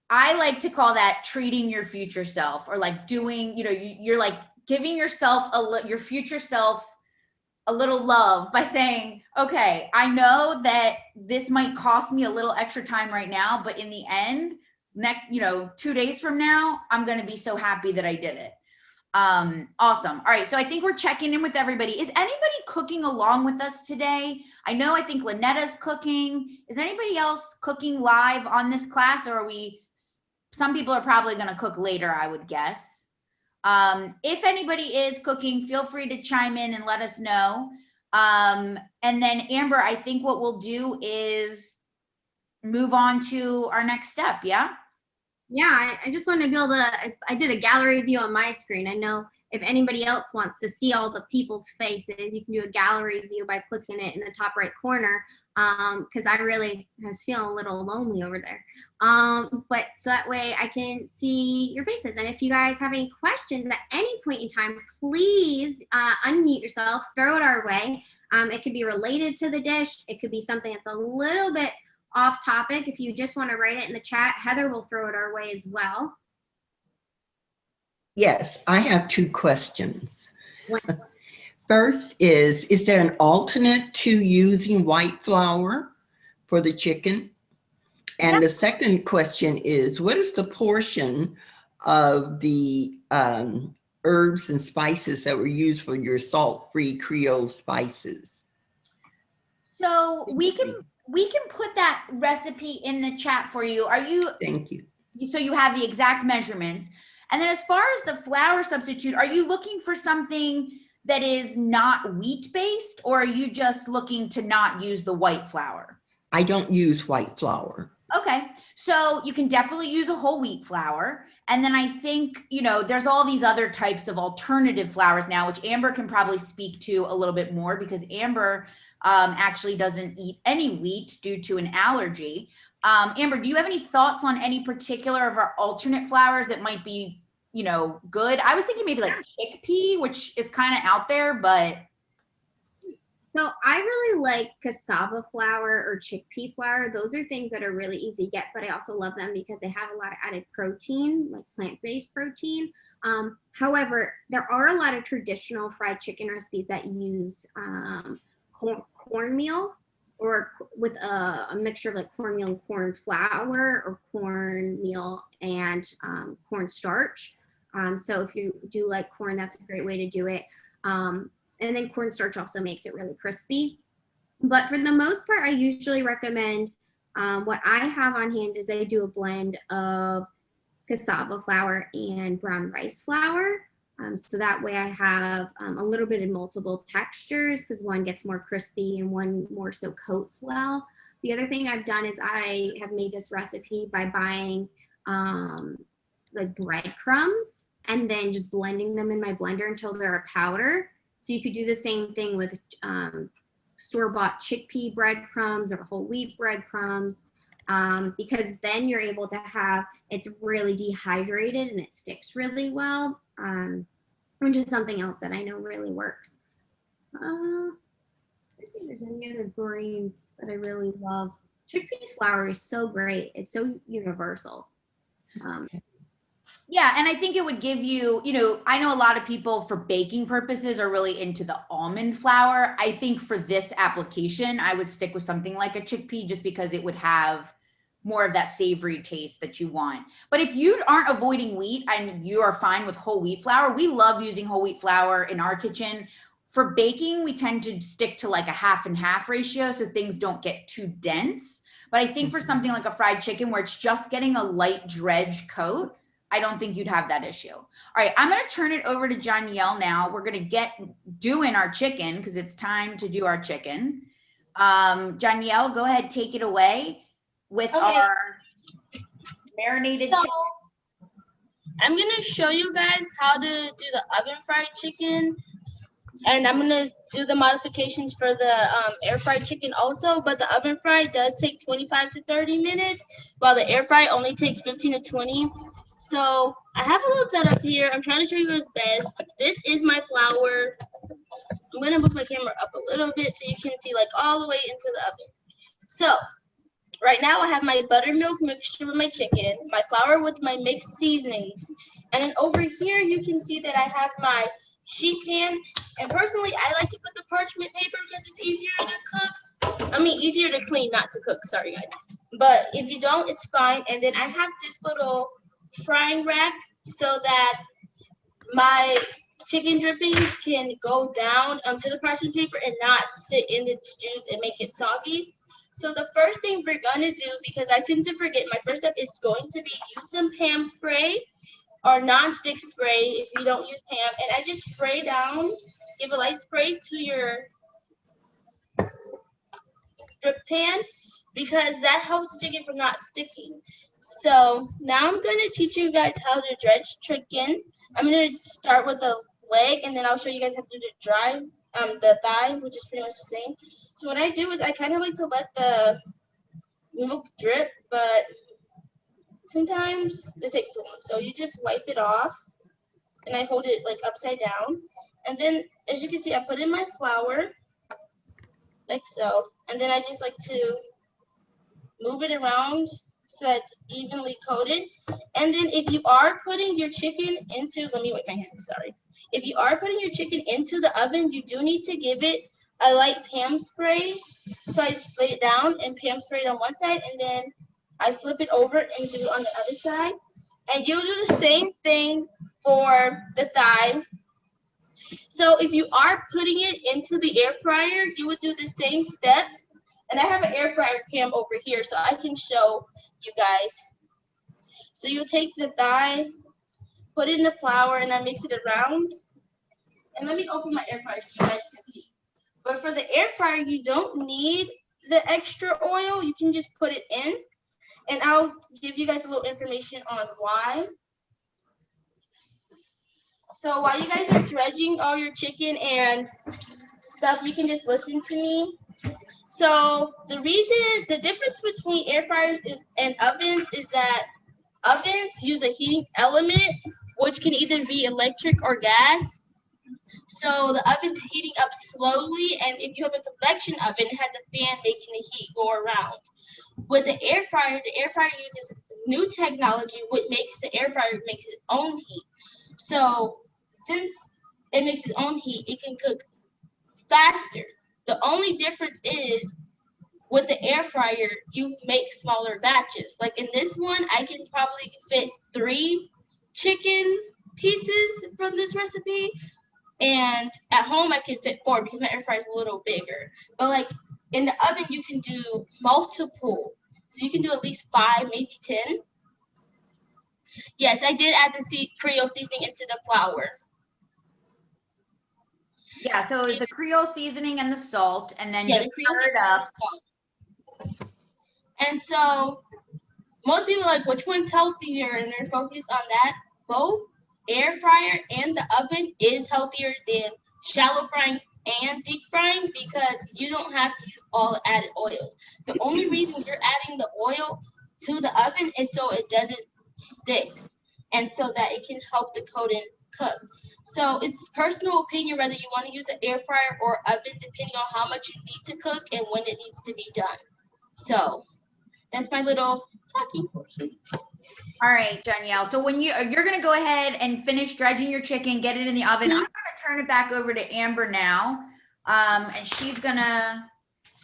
I like to call that treating your future self, or like doing, you're like giving yourself your future self a little love by saying, okay, I know that this might cost me a little extra time right now, but in the end, 2 days from now, I'm going to be so happy that I did it. Awesome. All right. So I think we're checking in with everybody. Is anybody cooking along with us today? I think Lynetta's cooking. Is anybody else cooking live on this class, or are some people are probably going to cook later, I would guess. If anybody is cooking, feel free to chime in and let us know. And then Amber, I think what we'll do is move on to our next step. Yeah. Yeah, I just want to be able to, I did a gallery view on my screen. I know if anybody else wants to see all the people's faces, you can do a gallery view by clicking it in the top right corner. Because I was feeling a little lonely over there. But so that way I can see your faces. And if you guys have any questions at any point in time, please unmute yourself, throw it our way. It could be related to the dish. It could be something that's a little bit off topic. If you just want to write it in the chat, Heather will throw it our way as well. Yes, I have 2 questions. First is there an alternate to using white flour for the chicken? And the second question is, what is the portion of the herbs and spices that were used for your salt-free Creole spices? So we can put that recipe in the chat for you. Thank you. So you have the exact measurements. And then as far as the flour substitute, are you looking for something that is not wheat-based, or are you just looking to not use the white flour? I don't use white flour. Okay, so you can definitely use a whole wheat flour. And then I think, there's all these other types of alternative flours now, which Amber can probably speak to a little bit more, because Amber actually doesn't eat any wheat due to an allergy. Amber, do you have any thoughts on any particular of our alternate flours that might be, good? I was thinking maybe like chickpea, which is kind of out there, but. So I really like cassava flour or chickpea flour. Those are things that are really easy to get, but I also love them because they have a lot of added protein, like plant-based protein. However, there are a lot of traditional fried chicken recipes that use cornmeal, or with a mixture of like cornmeal and corn flour, or cornmeal and cornstarch. So if you do like corn, that's a great way to do it. And then cornstarch also makes it really crispy. But for the most part, I usually recommend, what I have on hand is I do a blend of cassava flour and brown rice flour. So that way I have a little bit of multiple textures, because one gets more crispy and one more so coats well. The other thing I've done is I have made this recipe by buying like breadcrumbs and then just blending them in my blender until they're a powder. So you could do the same thing with store-bought chickpea breadcrumbs or whole wheat breadcrumbs, because then you're able to have, it's really dehydrated and it sticks really well, which is something else that I know really works. I don't think there's any other grains that I really love. Chickpea flour is so great. It's so universal. Yeah, and I think it would give you, I know a lot of people for baking purposes are really into the almond flour. I think for this application, I would stick with something like a chickpea, just because it would have more of that savory taste that you want. But if you aren't avoiding wheat and you are fine with whole wheat flour, we love using whole wheat flour in our kitchen. For baking, we tend to stick to like a 50-50 ratio, so things don't get too dense. But I think for something like a fried chicken where it's just getting a light dredge coat, I don't think you'd have that issue. All right, I'm going to turn it over to Janielle now. We're going to get doing our chicken because it's time to do our chicken. Janielle, go ahead, take it away with our marinated chicken. I'm going to show you guys how to do the oven fried chicken. And I'm going to do the modifications for the air fried chicken also. But the oven fry does take 25 to 30 minutes, while the air fry only takes 15 to 20. So I have a little setup here. I'm trying to show you what's best. This is my flour. I'm going to move my camera up a little bit so you can see like all the way into the oven. So right now I have my buttermilk mixture with my chicken, my flour with my mixed seasonings. And then over here you can see that I have my sheet pan. And personally, I like to put the parchment paper because it's easier to cook. I mean, easier to clean, not to cook. Sorry, guys. But if you don't, it's fine. And then I have this little frying rack so that my chicken drippings can go down onto the parchment paper and not sit in its juice and make it soggy. So the first thing we're gonna do, because I tend to forget, my first step is going to be use some Pam spray or non-stick spray if you don't use Pam. And I just spray down, give a light spray to your drip pan because that helps the chicken from not sticking. So now I'm gonna teach you guys how to dredge chicken. I'm gonna start with the leg and then I'll show you guys how to do the thigh, which is pretty much the same. So what I do is I kind of like to let the milk drip, but sometimes it takes too long. So you just wipe it off and I hold it like upside down. And then as you can see, I put in my flour like so. And then I just like to move it around so that it's evenly coated. And then if you are putting your chicken into, let me wipe my hands, sorry. If you are putting your chicken into the oven, you do need to give it a light Pam spray. So I lay it down and Pam spray it on one side and then I flip it over and do it on the other side. And you'll do the same thing for the thigh. So if you are putting it into the air fryer, you would do the same step. And I have an air fryer cam over here so I can show you guys. So you take the thigh, put it in the flour and I mix it around. And let me open my air fryer so you guys can see. But for the air fryer, you don't need the extra oil. You can just put it in. And I'll give you guys a little information on why. So while you guys are dredging all your chicken and stuff, you can just listen to me. So the difference between air fryers and ovens is that ovens use a heating element, which can either be electric or gas. So the oven's heating up slowly, and if you have a convection oven, it has a fan making the heat go around. With the air fryer uses new technology, which makes the air fryer makes its own heat. So since it makes its own heat, it can cook faster. The only difference is with the air fryer, you make smaller batches. Like in this one, I can probably fit 3 chicken pieces from this recipe. And at home, I can fit 4 because my air fryer is a little bigger. But like in the oven, you can do multiple. So you can do at least 5, maybe 10. Yes, I did add the Creole seasoning into the flour. Yeah, so it's the Creole seasoning and the salt, and then Yeah, just the Creole stir it seasoning and up. the salt. And so most people are like, which one's healthier? And they're focused on that. Both air fryer and the oven is healthier than shallow frying and deep frying because you don't have to use all the added oils. The only reason you're adding the oil to the oven is so it doesn't stick and so that it can help the coating cook. So it's personal opinion whether you want to use an air fryer or oven depending on how much you need to cook and when it needs to be done. So that's my little talking portion. All right, Danielle. So when you're going to go ahead and finish dredging your chicken, get it in the oven. I'm going to turn it back over to Amber now. And she's going to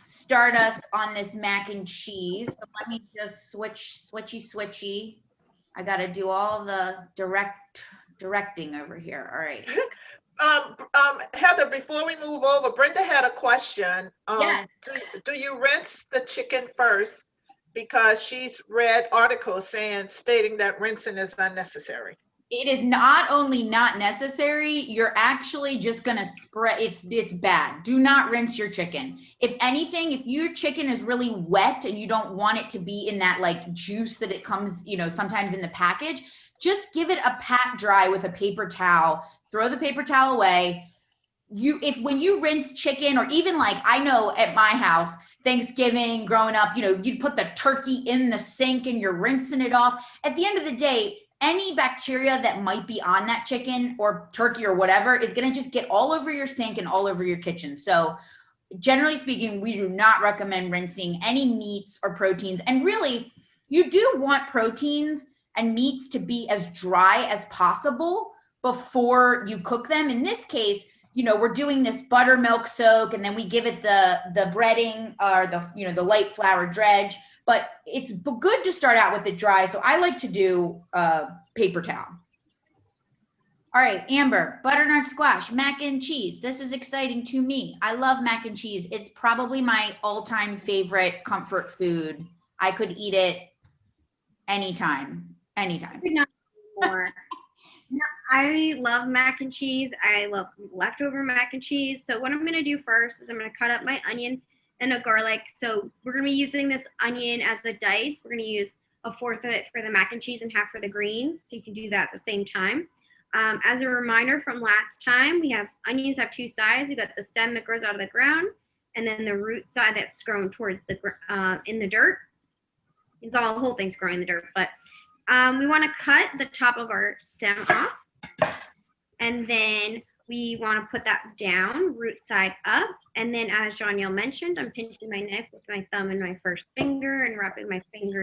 start us on this mac and cheese. So let me just switchy. I got to do all the directing over here. All right. Heather, before we move over, Brenda had a question. Yes. Do you rinse the chicken first? Because she's read articles stating that rinsing is unnecessary. It is not only not necessary, you're actually just gonna spread, it's bad. Do not rinse your chicken. If anything, if your chicken is really wet and you don't want it to be in that like juice that it comes, sometimes in the package, just give it a pat dry with a paper towel, throw the paper towel away. When you rinse chicken, or even like, I know at my house, Thanksgiving, growing up, you'd put the turkey in the sink and you're rinsing it off. At the end of the day, any bacteria that might be on that chicken or turkey or whatever is going to just get all over your sink and all over your kitchen. So generally speaking, we do not recommend rinsing any meats or proteins. And really, you do want proteins and meats to be as dry as possible before you cook them. In this case, we're doing this buttermilk soak, and then we give it the breading or the light flour dredge, but it's good to start out with it dry. So I like to do paper towel. All right, Amber, butternut squash, mac and cheese. This is exciting to me. I love mac and cheese. It's probably my all-time favorite comfort food. I could eat it anytime. Could not agree more. No, I love mac and cheese. I love leftover mac and cheese. So what I'm gonna do first is I'm gonna cut up my onion and a garlic. So we're gonna be using this onion as a dice. We're gonna use a fourth of it for the mac and cheese and half for the greens. So you can do that at the same time. As a reminder from last time, we have onions have two sides. You got the stem that grows out of the ground, and then the root side that's grown towards the in the dirt. It's all the whole thing's growing in the dirt, but we want to cut the top of our stem off, and then we want to put that down, root side up, and then as Janielle mentioned, I'm pinching my knife with my thumb and my first finger and wrapping my hand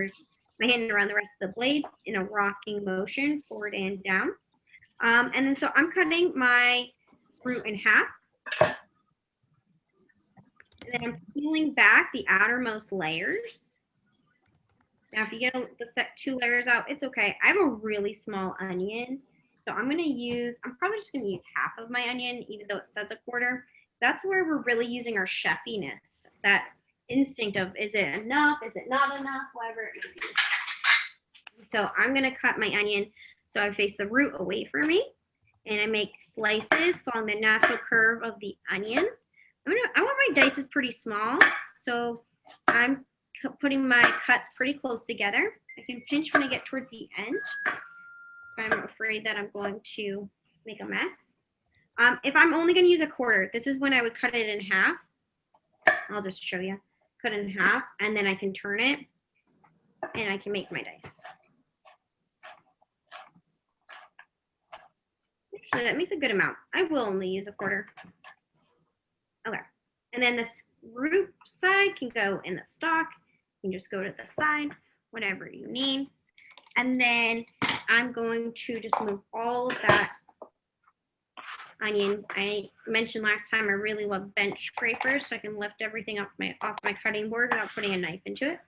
around the rest of the blade in a rocking motion, forward and down. And then so I'm cutting my root in half. And then I'm peeling back the outermost layers. Now, if you get the set 2 layers out, it's okay. I have a really small onion. So I'm probably just gonna use half of my onion, even though it says a quarter. That's where we're really using our chefiness, that instinct of, is it enough? Is it not enough? Whatever it may be. So I'm gonna cut my onion so I face the root away from me, and I make slices following the natural curve of the onion. I want my dice is pretty small, so I'm putting my cuts pretty close together. I can pinch when I get towards the end. I'm afraid that I'm going to make a mess. If I'm only going to use a quarter, this is when I would cut it in half. I'll just show you. Cut it in half, and then I can turn it, and I can make my dice. Actually, that makes a good amount. I will only use a quarter. Okay. And then this root side can go in the stalk. You can just go to the side, whatever you need. And then I'm going to just move all of that onion. I mentioned last time I really love bench scrapers, so I can lift everything off my cutting board without putting a knife into it.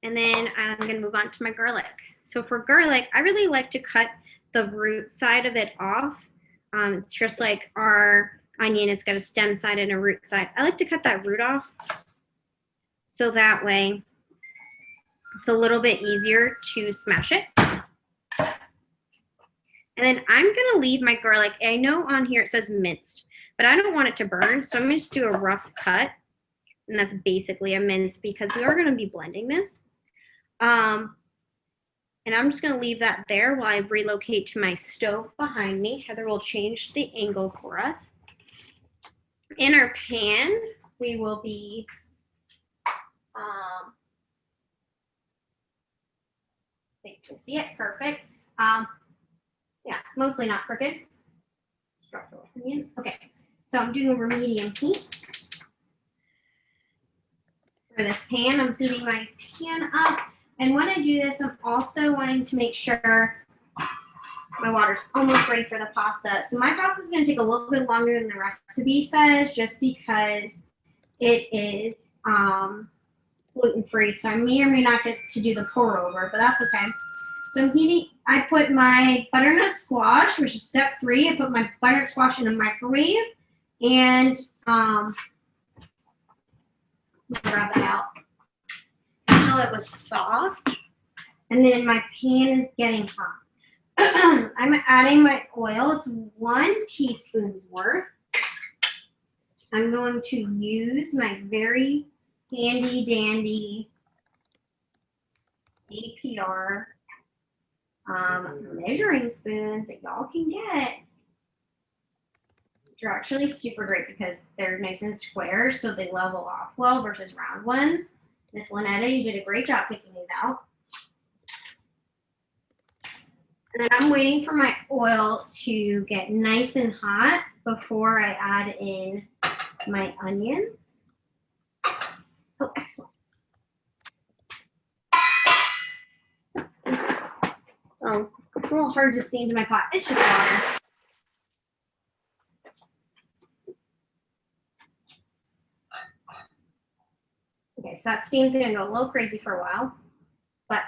And then I'm going to move on to my garlic. So for garlic, I really like to cut the root side of it off. It's just like our onion, it's got a stem side and a root side. I like to cut that root off so that way it's a little bit easier to smash it. And then I'm gonna leave my garlic. I know on here it says minced, but I don't want it to burn, so I'm gonna just do a rough cut. And that's basically a mince because we are gonna be blending this. And I'm just gonna leave that there while I relocate to my stove behind me. Heather will change the angle for us. In our pan, we will be I think you can see it, perfect. Yeah, mostly not crooked. Okay, so I'm doing over medium heat. For this pan, I'm heating my pan up. And when I do this, I'm also wanting to make sure my water's almost ready for the pasta. So my pasta is going to take a little bit longer than the recipe says, just because it is gluten-free. So I may or may not get to do the pour over, but that's okay. So I'm heating, I put my butternut squash, which is step 3. I put my butternut squash in the microwave, and let me grab that out until it was soft. And then my pan is getting hot. I'm adding my oil. It's 1 teaspoon's worth. I'm going to use my very handy dandy AARP measuring spoons that y'all can get. Which are actually super great because they're nice and square, so they level off well versus round ones. Miss Lynetta, you did a great job picking these out. And then I'm waiting for my oil to get nice and hot before I add in my onions. Oh, excellent. Oh, it's a little hard to see into my pot. It's just water. Okay, so that steam's gonna go a little crazy for a while. But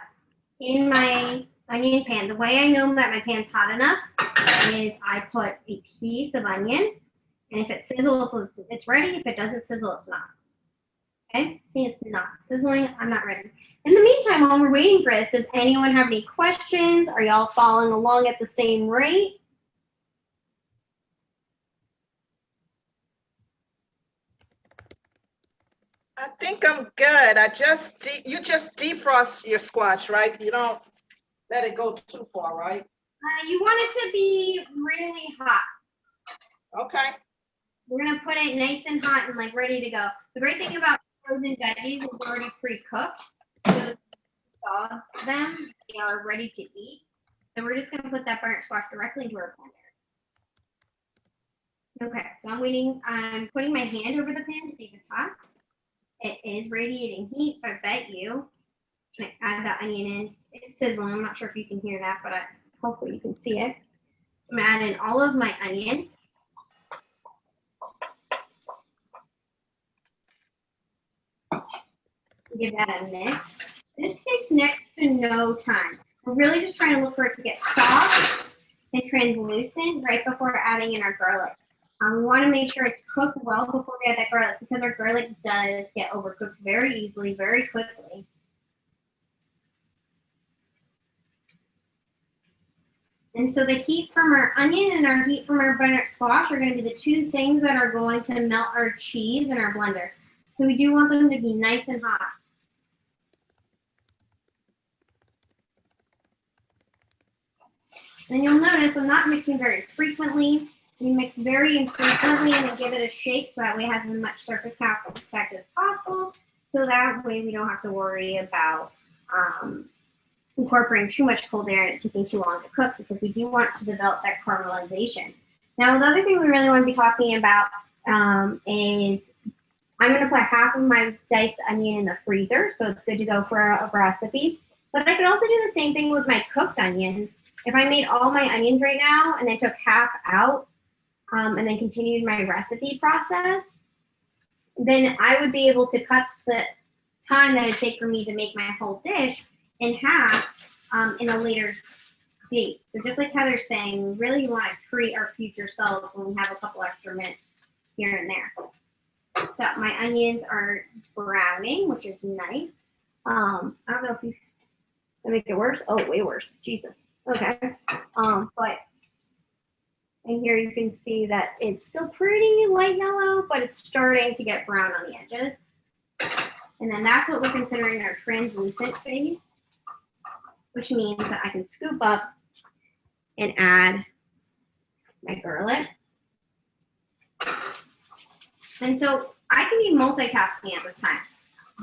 in my onion pan. The way I know that my pan's hot enough is I put a piece of onion, and if it sizzles, it's ready. If it doesn't sizzle, it's not. Okay, see, it's not sizzling. I'm not ready. In the meantime, while we're waiting for this, does anyone have any questions? Are y'all following along at the same rate? I think I'm good. You just defrost your squash, right? You don't let it go too far, right? You want it to be really hot. Okay. We're gonna put it nice and hot and like ready to go. The great thing about frozen veggies is they're already pre-cooked. So thaw them, they are ready to eat. So we're just gonna put that burnt squash directly into our blender. Okay, so I'm putting my hand over the pan to see if it's hot. It is radiating heat, so I bet you can add that onion in. It's sizzling. I'm not sure if you can hear that, but hopefully you can see it. I'm gonna add in all of my onion. Give that a mix. This takes next to no time. We're really just trying to look for it to get soft and translucent right before adding in our garlic. We want to make sure it's cooked well before we add that garlic because our garlic does get overcooked very easily, very quickly. And so the heat from our onion and our heat from our butternut squash are going to be the two things that are going to melt our cheese in our blender. So we do want them to be nice and hot. And you'll notice I'm not mixing very frequently. We mix very infrequently and then give it a shake so that way it has as much surface contact as possible. So that way we don't have to worry about incorporating too much cold air and it taking too long to cook because we do want to develop that caramelization. Now, the other thing we really want to be talking about is I'm going to put half of my diced onion in the freezer, so it's good to go for a recipe. But I could also do the same thing with my cooked onions. If I made all my onions right now and then took half out and then continued my recipe process, then I would be able to cut the time that it take for me to make my whole dish in half in a later date. So just like Heather's saying, we really want to treat our future selves when we have a couple extra minutes here and there. So my onions are browning, which is nice. I don't know if you make it worse. Oh, way worse. Jesus. Okay. But and here you can see that it's still pretty light yellow, but it's starting to get brown on the edges. And then that's what we're considering our translucent phase, which means that I can scoop up and add my garlic. And so I can be multitasking at this time.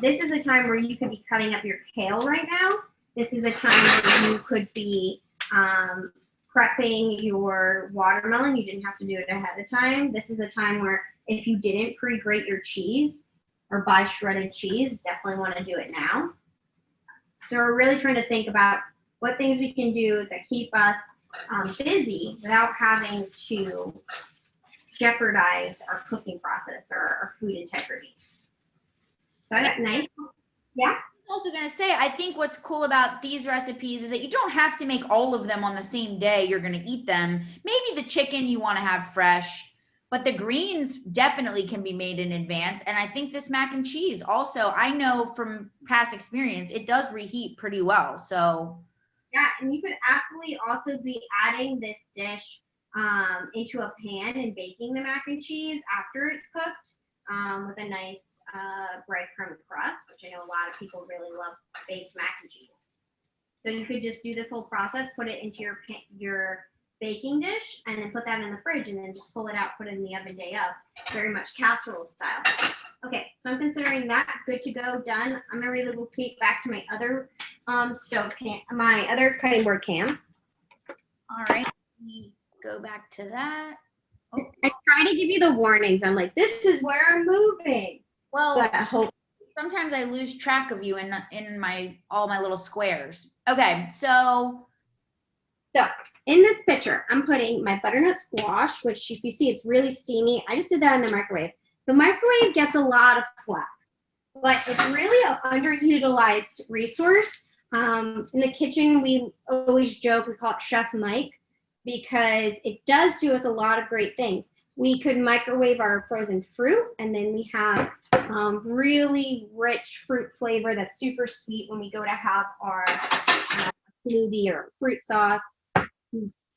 This is a time where you could be cutting up your kale right now. This is a time where you could be prepping your watermelon. You didn't have to do it ahead of time. This is a time where if you didn't pre-grate your cheese or buy shredded cheese, definitely want to do it now. So we're really trying to think about what things we can do that keep us busy without having to jeopardize our cooking process or our food integrity. So I got nice, yeah. Also going to say, I think what's cool about these recipes is that you don't have to make all of them on the same day you're going to eat them. Maybe the chicken you want to have fresh, but the greens definitely can be made in advance. And I think this mac and cheese also, I know from past experience, it does reheat pretty well. So yeah, and you could absolutely also be adding this dish into a pan and baking the mac and cheese after it's cooked with a nice breadcrumb crust, which I know a lot of people really love baked mac and cheese. So you could just do this whole process, put it into your baking dish, and then put that in the fridge, and then just pull it out, put it in the oven day of, very much casserole style. Okay, so I'm considering that good to go, done. I'm gonna relocate back to my other stove pan, my other cutting board can. all right, we go back to that. Oh. I try to give you the warnings. I'm like, this is where I'm moving. Well, But I hope. sometimes I lose track of you in all my little squares. Okay, so In this picture, I'm putting my butternut squash, which if you see, it's really steamy. I just did that in the microwave. The microwave gets a lot of flack, but it's really an underutilized resource In the kitchen, we always joke, we call it Chef Mike, because it does do us a lot of great things. We could microwave our frozen fruit, and then we have really rich fruit flavor that's super sweet when we go to have our smoothie or fruit sauce.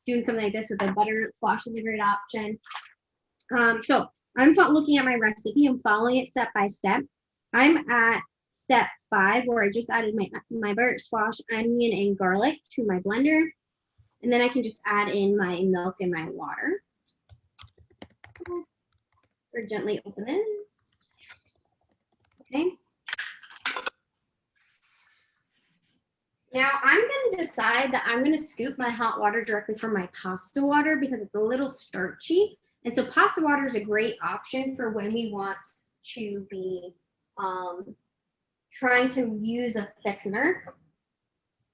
Doing something like this with a butternut squash is a great option. So I'm looking at my recipe. I'm following it step by step. I'm at step 5, where I just added my butternut squash, onion, and garlic to my blender. And then I can just add in my milk and my water. Or gently open it. Okay. Now I'm going to decide that I'm going to scoop my hot water directly from my pasta water because it's a little starchy. And so pasta water is a great option for when we want to be trying to use a thickener.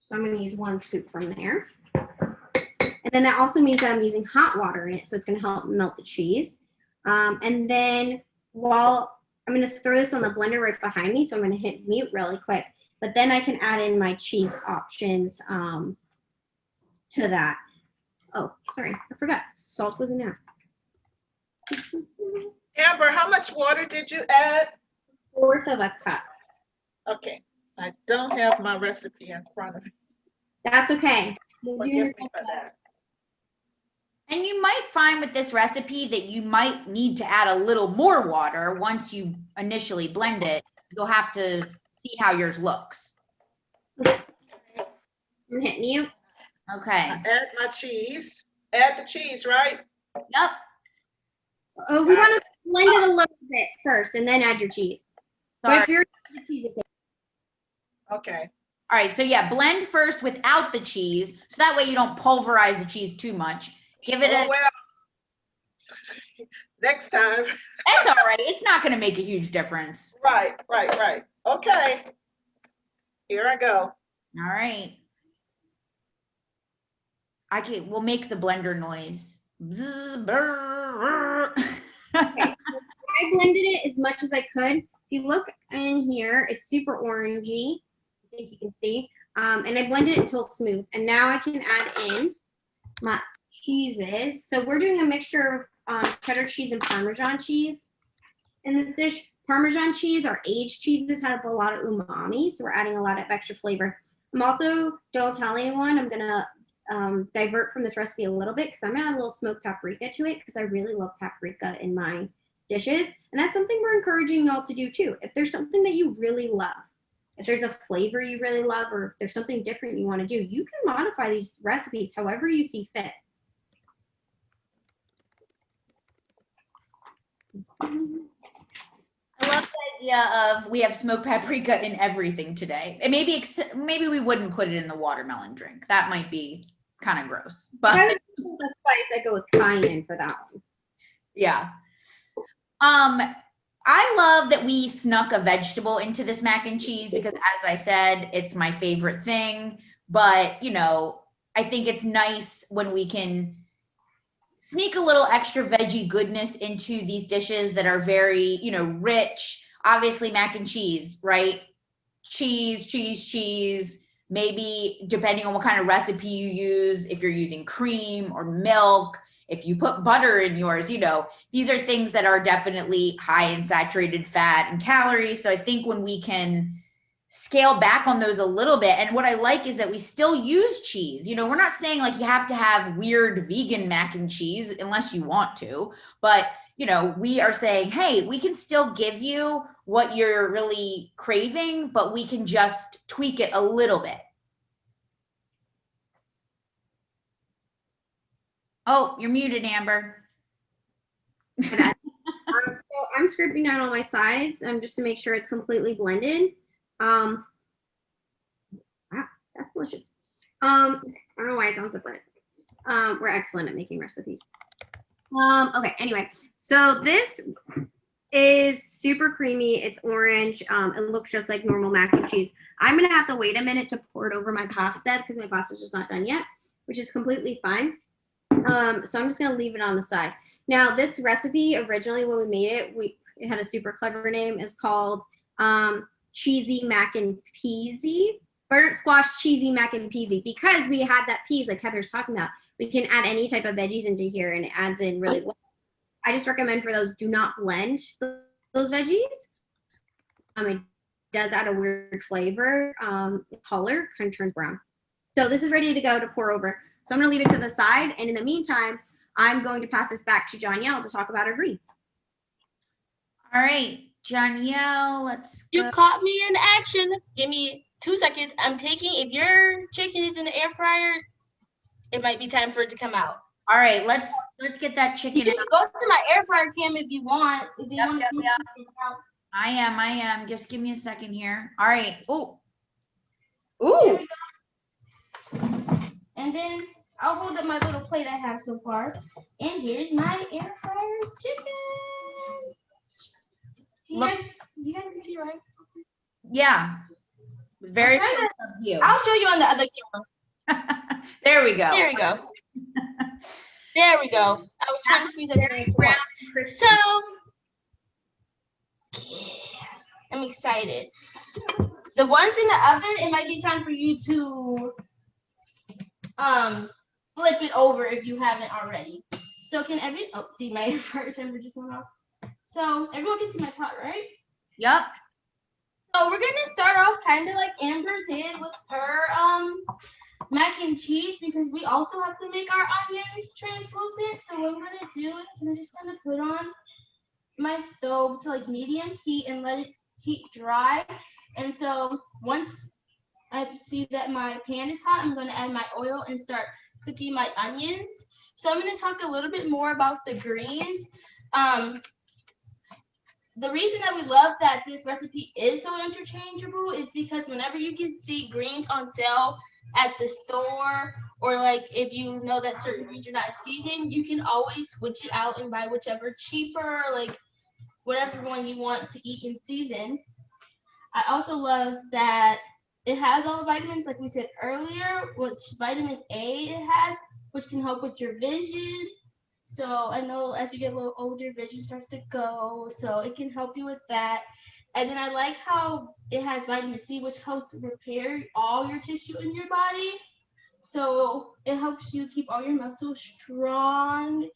So I'm going to use 1 scoop from there. And then that also means that I'm using hot water in it, so it's going to help melt the cheese. And then while I'm going to throw this on the blender right behind me, so I'm going to hit mute really quick. But then I can add in my cheese options to that. Oh, sorry, I forgot. Salt was in there. Amber, how much water did you add? 1/4 of a cup. Okay, I don't have my recipe in front of me. That's okay. Forgive me for that. And you might find with this recipe that you might need to add a little more water once you initially blend it. You'll have to see how yours looks. I'm gonna hit mute. Okay. I add my cheese. Add the cheese, right? Yep. Oh, we want to blend it a little bit first and then add your cheese. So Sorry. if you're the cheese, it's Okay. All right. So yeah, blend first without the cheese. So that way you don't pulverize the cheese too much. Give it Oh, well, next time. That's all right. It's not going to make a huge difference. Right. Okay. Here I go. All right. We'll make the blender noise. Bzz, brr, brr. okay. I blended it as much as I could. If you look in here, it's super orangey. I think you can see. And I blended it until smooth. And now I can add in my cheeses. So we're doing a mixture of cheddar cheese and Parmesan cheese in this dish. Parmesan cheese, our aged cheeses, have a lot of umami, so we're adding a lot of extra flavor. I'm also, don't tell anyone, I'm gonna divert from this recipe a little bit because I'm gonna add a little smoked paprika to it because I really love paprika in my dishes. And that's something we're encouraging y'all to do too. If there's something that you really love, if there's a flavor you really love, or if there's something different you wanna do, you can modify these recipes however you see fit. I love the idea of we have smoked paprika in everything today. And maybe we wouldn't put it in the watermelon drink. That might be kind of gross. But I would go with spice, I go with cayenne for that one. yeah. I love that we snuck a vegetable into this mac and cheese because, as I said, it's my favorite thing. But, you know, I think it's nice when we can sneak a little extra veggie goodness into these dishes that are very, you know, rich. Obviously, mac and cheese, right? Cheese. Maybe depending on what kind of recipe you use, if you're using cream or milk, if you put butter in yours, you know, these are things that are definitely high in saturated fat and calories. So I think when we can scale back on those a little bit, and what I like is that we still use cheese. You know, we're not saying like you have to have weird vegan mac and cheese unless you want to, but you know, we are saying, hey, we can still give you what you're really craving, but we can just tweak it a little bit. Oh, you're muted, Amber. So I'm scraping down all my sides just to make sure it's completely blended. Wow, that's delicious. I don't know why it sounds so bright. We're excellent at making recipes. Okay, anyway, so this is super creamy. It's orange. It looks just like normal mac and cheese. I'm gonna have to wait a minute to pour it over my pasta because my pasta's just not done yet, which is completely fine. So I'm just gonna leave it on the side. Now, this recipe originally when we made it, it had a super clever name. It's called cheesy mac and peasy. butternut squash, cheesy mac and peasy. Because we had that peas, like Heather's talking about, we can add any type of veggies into here and it adds in really well. I just recommend for those, do not blend those veggies. It does add a weird flavor, color, kind of turns brown. So this is ready to go to pour over. So I'm gonna leave it to the side. And in the meantime, I'm going to pass this back to Jonielle to talk about our greens. All right, Jonielle, let's You go. caught me in action. Give me 2 seconds. I'm taking, if your chicken is in the air fryer, it might be time for it to come out. All right, let's get that You chicken can out. go to my air fryer cam if you want. If they Yep, want to yep, see yep. it out. I am. Just give me a second here. All right. Oh. There Ooh. we go. And then I'll hold up my little plate I have so far. And here's my air fryer chicken. Look. You guys can see, right? Yeah. Very I'm trying close of you. I'll show you on the other camera. There we go. There we go. There we go. I was trying to squeeze everything Very into brown once. and crispy. So, yeah, I'm excited. The ones in the oven, it might be time for you to flip it over if you haven't already. So can see my air fryer timer just went off. So everyone can see my pot, right? Yep. So we're gonna start off kind of like Amber did with her mac and cheese, because we also have to make our onions translucent. So what I'm gonna do is I'm just gonna put on my stove to like medium heat and let it heat dry. And so once I see that my pan is hot, I'm gonna add my oil and start cooking my onions. So I'm gonna talk a little bit more about the greens. The reason that we love that this recipe is so interchangeable is because whenever you can see greens on sale at the store, or like if you know that certain greens are not in season, you can always switch it out and buy whichever cheaper, like whatever one you want to eat in season. I also love that it has all the vitamins, like we said earlier, which vitamin A it has, which can help with your vision. So I know as you get a little older, vision starts to go, so it can help you with that. And then I like how it has vitamin C, which helps repair all your tissue in your body. So it helps you keep all your muscles strong.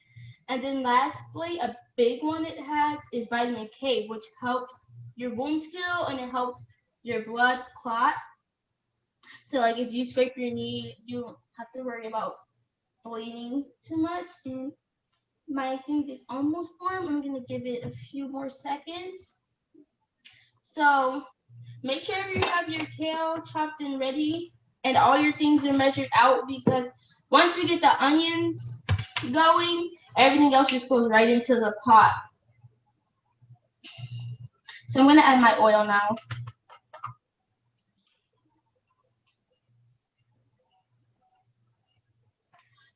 And then lastly, a big one it has is vitamin K, which helps your wounds heal and it helps your blood clot. So like if you scrape your knee, you don't have to worry about bleeding too much. And my thing is almost warm. I'm gonna give it a few more seconds. So make sure you have your kale chopped and ready and all your things are measured out, because once we get the onions going, everything else just goes right into the pot. So I'm gonna add my oil now.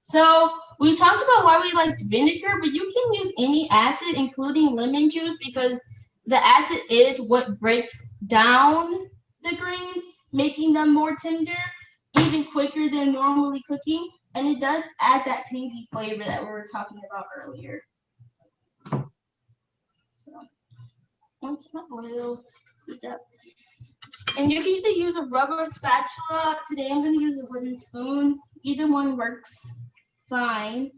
So we talked about why we liked vinegar, but you can use any acid, including lemon juice, because the acid is what breaks down the greens, making them more tender, even quicker than normally cooking. And it does add that tangy flavor that we were talking about earlier. So once my oil heats up. And you can either use a rubber spatula. Today I'm going to use a wooden spoon. Either one works fine.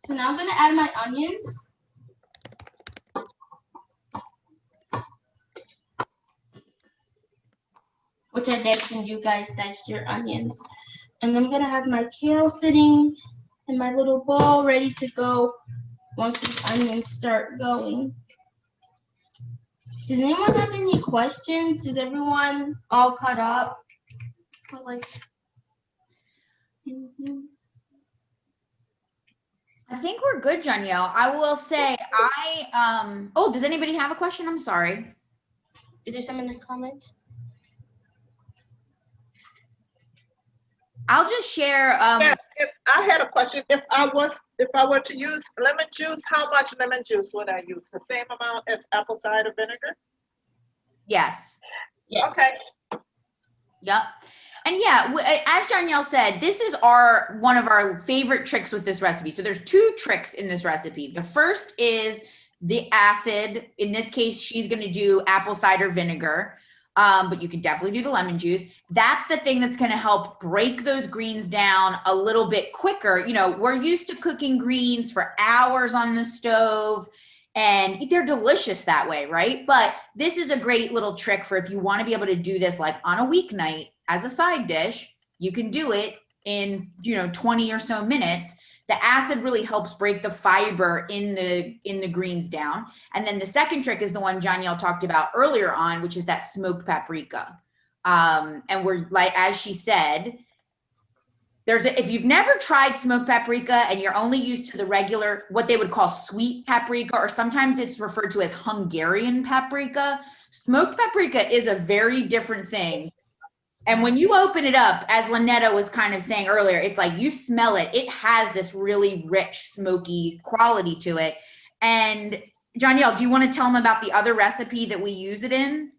So now I'm going to add my onions. Which I mentioned, you guys diced your onions. And I'm going to have my kale sitting in my little bowl ready to go once these onions start going. Does anyone have any questions? Is everyone all caught up? I think we're good, Jonielle. I will say oh, does anybody have a question? I'm sorry. Is there some in the comments? I'll just share. Yes, if I had a question. If I were to use lemon juice, how much lemon juice would I use? The same amount as apple cider vinegar? Yes. Yeah. Okay. Yep. And yeah, as Jonielle said, this is one of our favorite tricks with this recipe. So there's two tricks in this recipe. The first is the acid. In this case, she's going to do apple cider vinegar, but you can definitely do the lemon juice. That's the thing that's going to help break those greens down a little bit quicker. You know, we're used to cooking greens for hours on the stove, and they're delicious that way, right? But this is a great little trick for if you want to be able to do this like on a weeknight as a side dish. You can do it in, 20 or so minutes. The acid really helps break the fiber in the greens down. And then the second trick is the one Janielle talked about earlier on, which is that smoked paprika. And we're like, as she said, if you've never tried smoked paprika and you're only used to the regular, what they would call sweet paprika, or sometimes it's referred to as Hungarian paprika, smoked paprika is a very different thing. And when you open it up, as Lynetta was kind of saying earlier, it's like you smell it. It has this really rich, smoky quality to it. And Janielle, do you want to tell them about the other recipe that we use it in?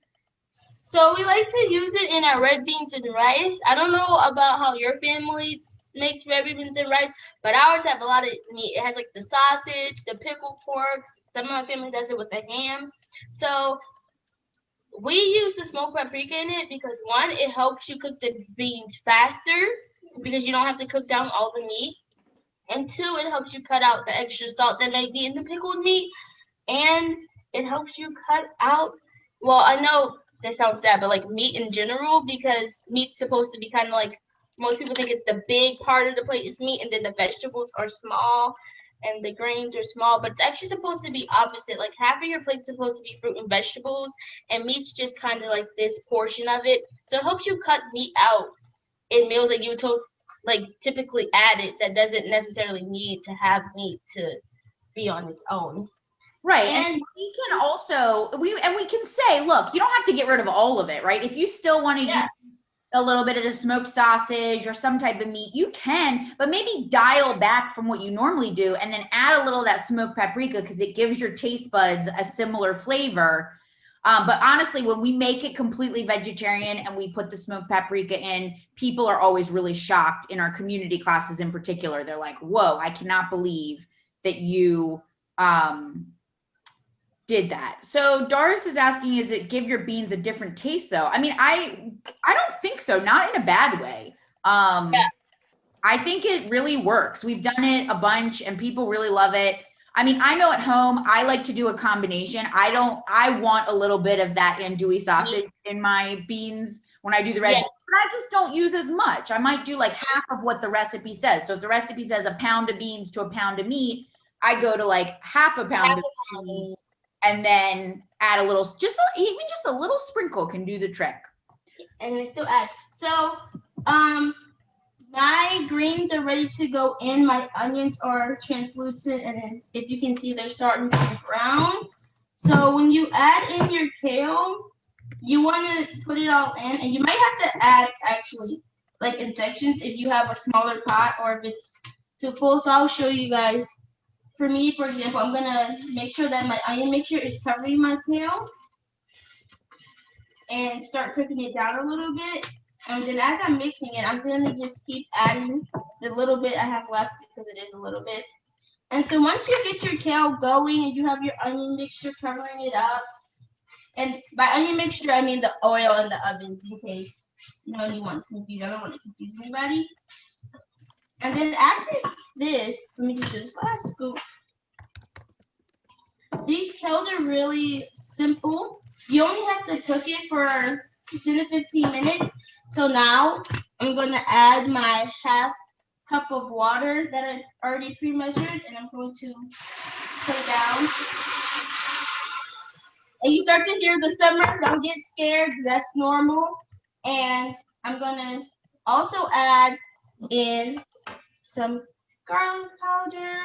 So we like to use it in our red beans and rice. I don't know about how your family makes red beans and rice, but ours have a lot of meat. It has like the sausage, the pickled pork. Some of my family does it with the ham. So we use the smoked paprika in it because one, it helps you cook the beans faster because you don't have to cook down all the meat. And two, it helps you cut out the extra salt that might be in the pickled meat. And it helps you cut out, well, I know this sounds sad, but like meat in general, because meat's supposed to be kind of like, most people think it's the big part of the plate is meat, and then the vegetables are small and the grains are small, but it's actually supposed to be opposite. Like half of your plate's supposed to be fruit and vegetables, and meat's just kind of like this portion of it. So it helps you cut meat out in meals that you would typically add it that doesn't necessarily need to have meat to be on its own. Right. And we can also, we can say, look, you don't have to get rid of all of it, right? If you still want to use a little bit of the smoked sausage or some type of meat, you can, but maybe dial back from what you normally do and then add a little of that smoked paprika because it gives your taste buds a similar flavor. But honestly, when we make it completely vegetarian and we put the smoked paprika in, people are always really shocked in our community classes in particular. They're like, whoa, I cannot believe that you did that. So Doris is asking, is it give your beans a different taste though? I mean, I don't think so. Not in a bad way. I think it really works. We've done it a bunch and people really love it. I mean, I know at home, I like to do a combination. I want a little bit of that andouille sausage in my beans when I do the red beans, but I just don't use as much. I might do like half of what the recipe says. So if the recipe says a pound of beans to a pound of meat, I go to like half a pound of meat and then add a little, even just a little sprinkle can do the trick. And it still adds. So, my greens are ready to go in. My onions are translucent, and then if you can see, they're starting to brown. So when you add in your kale, you want to put it all in, and you might have to add actually like in sections if you have a smaller pot or if it's too full. So I'll show you guys. For me, for example, I'm gonna make sure that my onion mixture is covering my kale and start cooking it down a little bit. And then as I'm mixing it, I'm gonna just keep adding the little bit I have left because it is a little bit. And so once you get your kale going and you have your onion mixture covering it up, and by onion mixture, I mean the oil in the ovens in case anyone's confused. I don't want to confuse anybody. And then after this, let me just do this last scoop. These kales are really simple. You only have to cook it for 10 to 15 minutes. So now I'm going to add my half cup of water that I've already pre-measured, and I'm going to put it down. And you start to hear the simmer. Don't get scared. That's normal. And I'm going to also add in some garlic powder,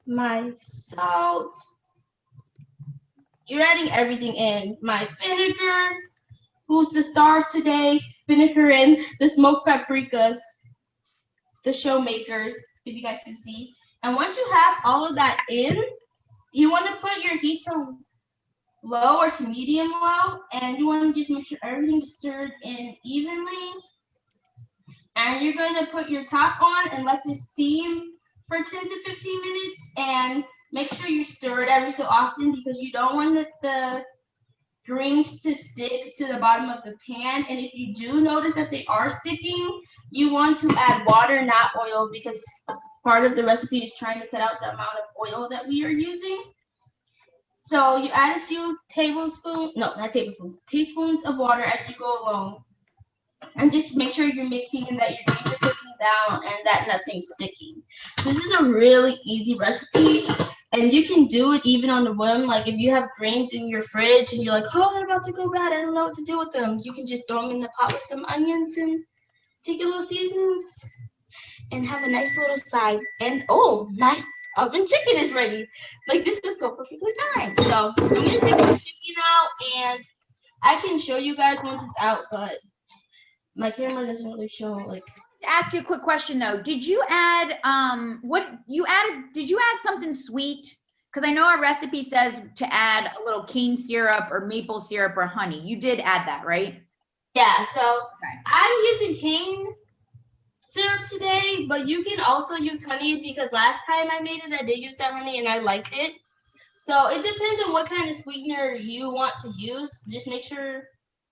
my salt. You're adding everything in. My vinegar. Who's the star of today? Vinegar and the smoked paprika, the show makers, if you guys can see. And once you have all of that in, you want to put your heat to low or to medium low, and you want to just make sure everything's stirred in evenly. And you're going to put your top on and let this steam for 10 to 15 minutes. And Make sure you stir it every so often because you don't want the greens to stick to the bottom of the pan. And if you do notice that they are sticking, you want to add water, not oil, because part of the recipe is trying to cut out the amount of oil that we are using. So you add a few teaspoons of water as you go along. And just make sure you're mixing and that your greens are cooking down and that nothing's sticking. This is a really easy recipe, and you can do it even on the whim. Like if you have greens in your fridge and you're like, oh, they're about to go bad, I don't know what to do with them. You can just throw them in the pot with some onions and take your little seasonings and have a nice little side. And oh, my oven chicken is ready. Like this was so perfectly timed. So I'm gonna take the chicken out, and I can show you guys once it's out, but my camera doesn't really show like. Ask you a quick question though. Did you add did you add something sweet? Because I know our recipe says to add a little cane syrup or maple syrup or honey. You did add that, right? Yeah, so Okay. I'm using cane syrup today, but you can also use honey because last time I made it, I did use that honey and I liked it. So it depends on what kind of sweetener you want to use. Just make sure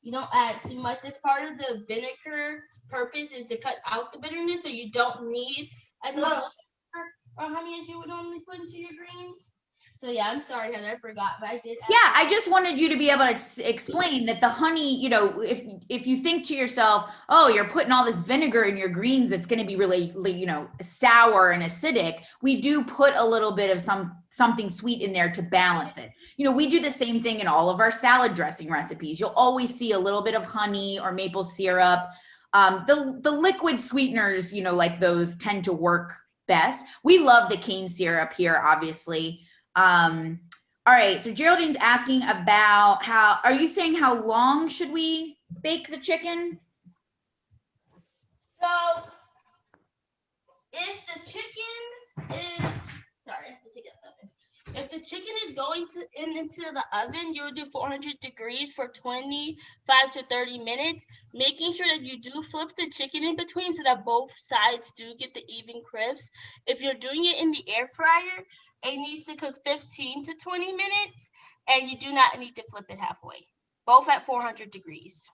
you don't add too much. This part of the vinegar's purpose is to cut out the bitterness, so you don't need as much sugar or honey as you would normally put into your greens. So yeah, I'm sorry, Heather, I forgot, but I did. Yeah, I just wanted you to be able to explain that the honey, you know, if you think to yourself, oh, you're putting all this vinegar in your greens, it's going to be really, you know, sour and acidic. We do put a little bit of something sweet in there to balance it. You know, we do the same thing in all of our salad dressing recipes. You'll always see a little bit of honey or maple syrup. The liquid sweeteners, you know, like those tend to work best. We love the cane syrup here, obviously. All right, so Geraldine's asking about are you saying how long should we bake the chicken? So if the chicken is, sorry, I have to take it out of the oven. If the chicken is going into the oven, you'll do 400 degrees for 25 to 30 minutes, making sure that you do flip the chicken in between so that both sides do get the even crisp. If you're doing it in the air fryer, it needs to cook 15 to 20 minutes, and you do not need to flip it halfway, both at 400 degrees.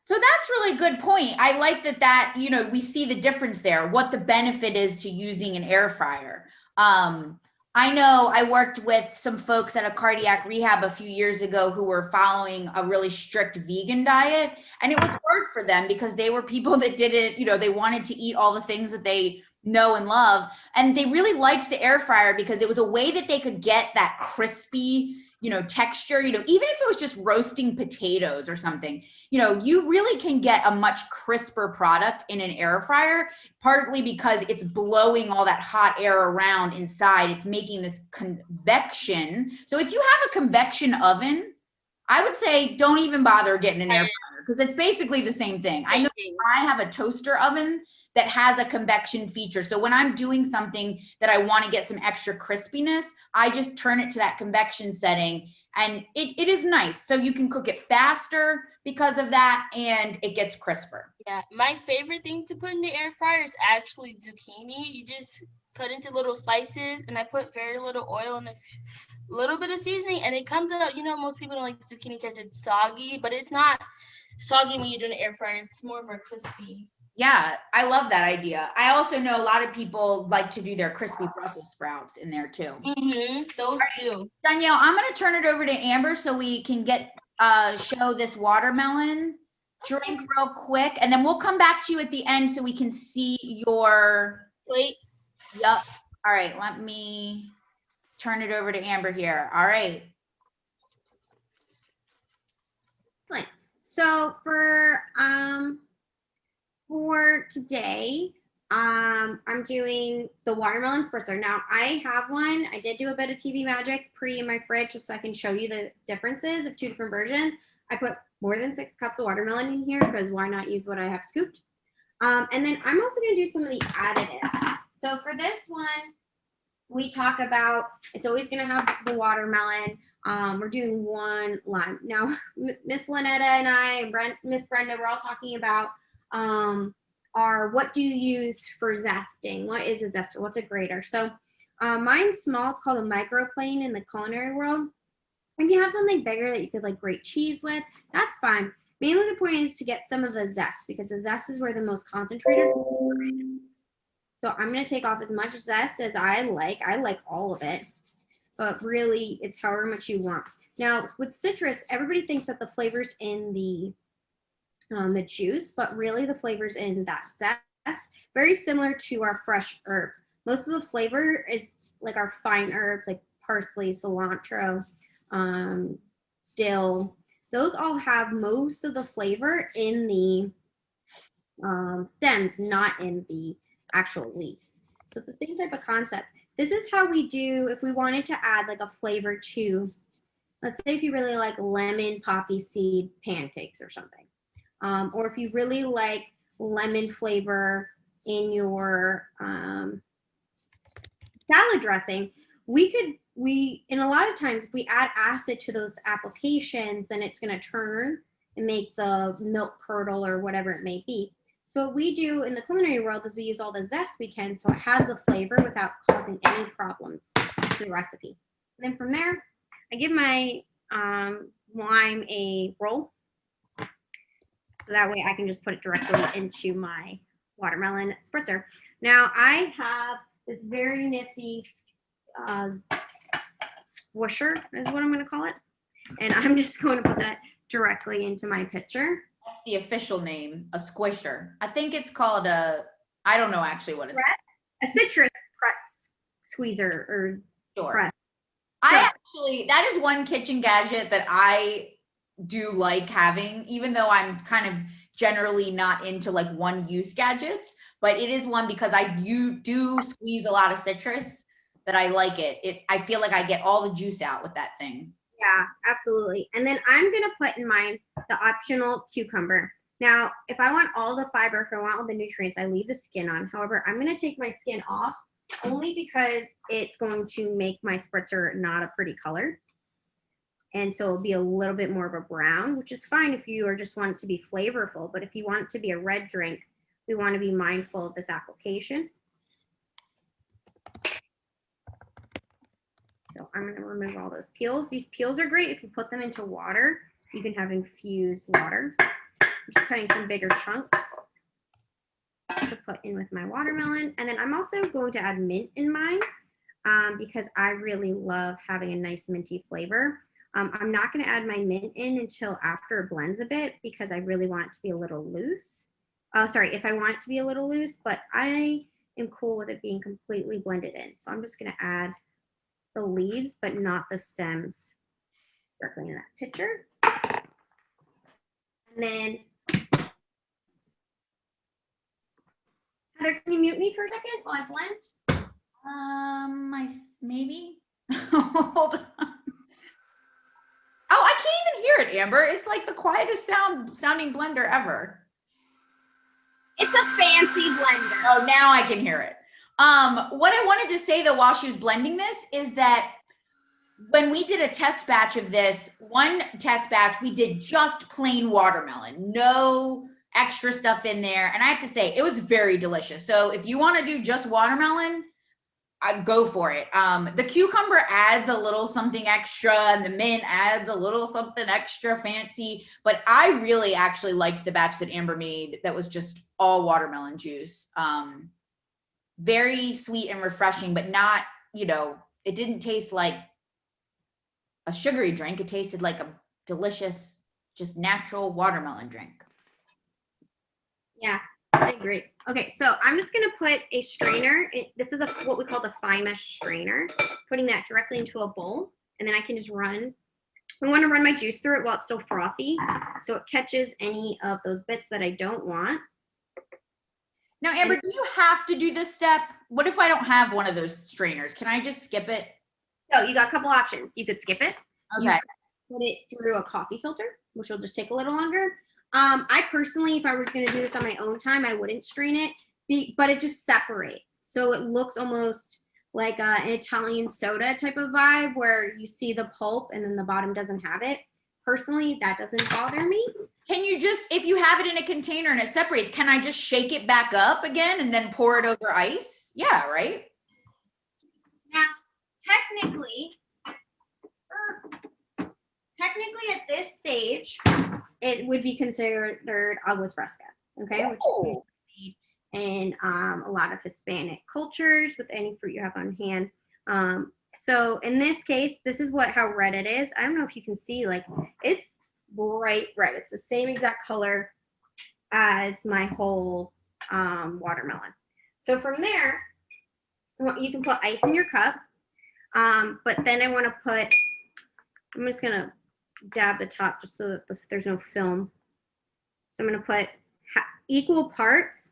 So that's really good point. I like that, you know, we see the difference there, what the benefit is to using an air fryer. I know I worked with some folks at a cardiac rehab a few years ago who were following a really strict vegan diet, and it was hard for them because they were people that didn't, you know, they wanted to eat all the things that they know and love, and they really liked the air fryer because it was a way that they could get that crispy, you know, texture, you know, even if it was just roasting potatoes or something, you know, you really can get a much crisper product in an air fryer, partly because it's blowing all that hot air around inside. It's making this convection. So if you have a convection oven, I would say don't even bother getting an air fryer because it's basically the same thing. I know I have a toaster oven that has a convection feature. So when I'm doing something that I want to get some extra crispiness, I just turn it to that convection setting, and it is nice. So you can cook it faster because of that, and it gets crisper. Yeah, my favorite thing to put in the air fryer is actually zucchini. You just cut into little slices, and I put very little oil and a little bit of seasoning, and it comes out, you know, most people don't like zucchini because it's soggy, but it's not soggy when you do an air fryer. It's more of a crispy. Yeah, I love that idea. I also know a lot of people like to do their crispy Brussels sprouts in there too. Those too. Danielle, I'm going to turn it over to Amber so we can show this watermelon drink real quick, and then we'll come back to you at the end so we can see your plate. Yep. All right, let me turn it over to Amber here. All right. Excellent. So for today, I'm doing the watermelon spritzer. Now I have one. I did do a bit of TV magic in my fridge so I can show you the differences of two different versions. I put more than 6 cups of watermelon in here because why not use what I have scooped? And then I'm also going to do some of the additives. So for this one, we talk about, it's always going to have the watermelon. We're doing 1 lime. Now, Miss Lynetta and I and Miss Brenda, we're all talking about what do you use for zesting? What is a zester? What's a grater? So Mine's small. It's called a microplane in the culinary world. If you have something bigger that you could like grate cheese with, that's fine. Mainly the point is to get some of the zest, because the zest is where the most concentrated. So I'm going to take off as much zest as I like. I like all of it, but really it's however much you want. Now with citrus, everybody thinks that the flavor's in the juice, but really the flavor's in that zest. Very similar to our fresh herbs. Most of the flavor is like our fine herbs, like parsley, cilantro, dill. Those all have most of the flavor in the stems, not in the actual leaves. So it's the same type of concept. This is how we do if we wanted to add like a flavor to, let's say if you really like lemon poppy seed pancakes or something. Or if you really like lemon flavor in your salad dressing, and a lot of times if we add acid to those applications, then it's going to turn and make the milk curdle or whatever it may be. So what we do in the culinary world is we use all the zest we can so it has the flavor without causing any problems to the recipe. And then from there, I give my lime a roll. So that way I can just put it directly into my watermelon spritzer. Now I have this very nifty squisher is what I'm going to call it. And I'm just going to put that directly into my pitcher. That's the official name, a squisher. I think it's called I don't know actually what it's called. A citrus press squeezer or sure. Press. That is one kitchen gadget that I do like having, even though I'm kind of generally not into like one use gadgets, but it is one because you do squeeze a lot of citrus that I like it. I feel like I get all the juice out with that thing. Yeah, absolutely. And then I'm going to put in mine the optional cucumber. Now, if I want all the fiber, if I want all the nutrients, I leave the skin on. However, I'm going to take my skin off only because it's going to make my spritzer not a pretty color. And so it'll be a little bit more of a brown, which is fine if you just want it to be flavorful. But if you want it to be a red drink, we want to be mindful of this application. So I'm going to remove all those peels. These peels are great if you put them into water. You can have infused water. I'm just cutting some bigger chunks to put in with my watermelon. And then I'm also going to add mint in mine because I really love having a nice minty flavor. I'm not going to add my mint in until after it blends a bit because I really want it to be a little loose. If I want it to be a little loose, but I am cool with it being completely blended in. So I'm just going to add the leaves, but not the stems directly in that pitcher. And then, Heather, can you mute me for a second while I blend? Maybe. Hold on. Oh, I can't even hear it, Amber. It's like the quietest sounding blender ever. It's a fancy blender. Oh, now I can hear it. What I wanted to say though, while she was blending this, is that when we did a test batch of this, one test batch, we did just plain watermelon, no extra stuff in there. And I have to say, it was very delicious. So if you want to do just watermelon, go for it. The cucumber adds a little something extra and the mint adds a little something extra fancy, but I really actually liked the batch that Amber made that was just all watermelon juice. Very sweet and refreshing, but not, it didn't taste like a sugary drink. It tasted like a delicious, just natural watermelon drink. Yeah, I agree. Okay, so I'm just gonna put a strainer. This is what we call the fine mesh strainer. Putting that directly into a bowl, and then I can just run. I want to run my juice through it while it's still frothy, so it catches any of those bits that I don't want. Now, Amber, do you have to do this step? What if I don't have one of those strainers? Can I just skip it? So you got a couple options. You could skip it. Okay. You could put it through a coffee filter, which will just take a little longer. I personally, if I was going to do this on my own time, I wouldn't strain it, but it just separates. So it looks almost like an Italian soda type of vibe where you see the pulp and then the bottom doesn't have it. Personally, that doesn't bother me. Can you just, if you have it in a container and it separates, can I just shake it back up again and then pour it over ice? Yeah, right? technically at this stage, it would be considered agua fresca, okay? Which is made in a lot of Hispanic cultures with any fruit you have on hand. So in this case, this is how red it is. I don't know if you can see, like, it's bright red. It's the same exact color as my whole watermelon. So from there, you can put ice in your cup. But then I want to put, I'm just going to dab the top just so that there's no film. So I'm going to put equal parts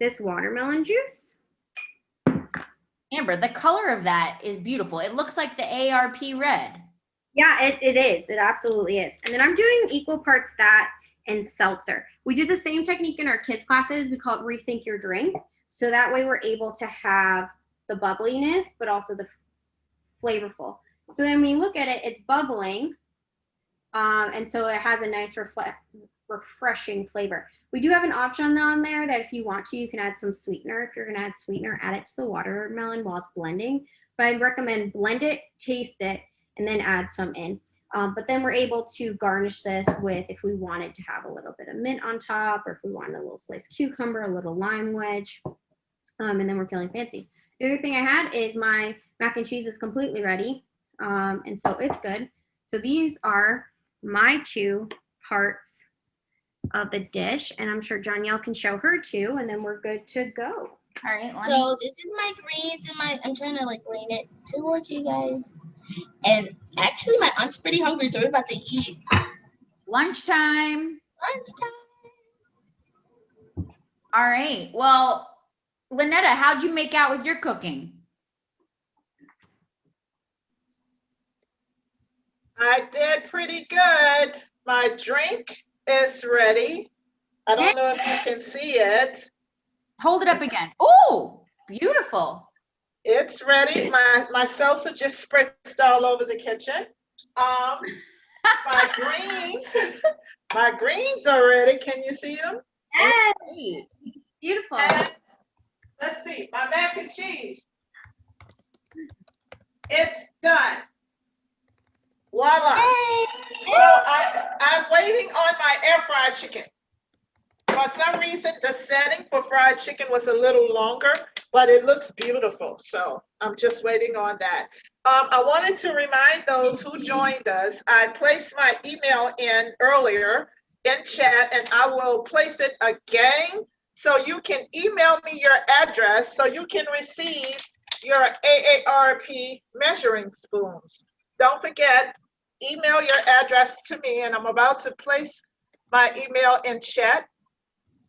this watermelon juice. Amber, the color of that is beautiful. It looks like the AARP red. Yeah, it is. It absolutely is. And then I'm doing equal parts that and seltzer. We do the same technique in our kids' classes. We call it Rethink Your Drink. So that way we're able to have the bubbliness, but also the flavorful. So then when you look at it, it's bubbling. And so it has a nice refreshing flavor. We do have an option on there that if you want to, you can add some sweetener. If you're going to add sweetener, add it to the watermelon while it's blending. But I'd recommend blend it, taste it, and then add some in. But then we're able to garnish this with, if we wanted to have a little bit of mint on top, or if we wanted a little sliced cucumber, a little lime wedge, and then we're feeling fancy. The other thing I had is my mac and cheese is completely ready, and so it's good. So these are my 2 parts of the dish, and I'm sure Danielle can show her too, and then we're good to go. All right. So this is my greens and I'm trying to like lean it towards you guys. And actually my aunt's pretty hungry, so we're about to eat. Lunchtime. Lunchtime. All right. Well, Lynetta, how'd you make out with your cooking? I did pretty good. My drink is ready. I don't know if you can see it. Hold it up again. Oh, beautiful. It's ready. My salsa just spritzed all over the kitchen. My greens are ready. Can you see them? Yes. Beautiful. And let's see, my mac and cheese. It's done. Voila. So I'm waiting on my air fried chicken. For some reason, the setting for fried chicken was a little longer, but it looks beautiful. So I'm just waiting on that. I wanted to remind those who joined us, I placed my email in earlier in chat, and I will place it again. So you can email me your address so you can receive your AARP measuring spoons. Don't forget, email your address to me, and I'm about to place my email in chat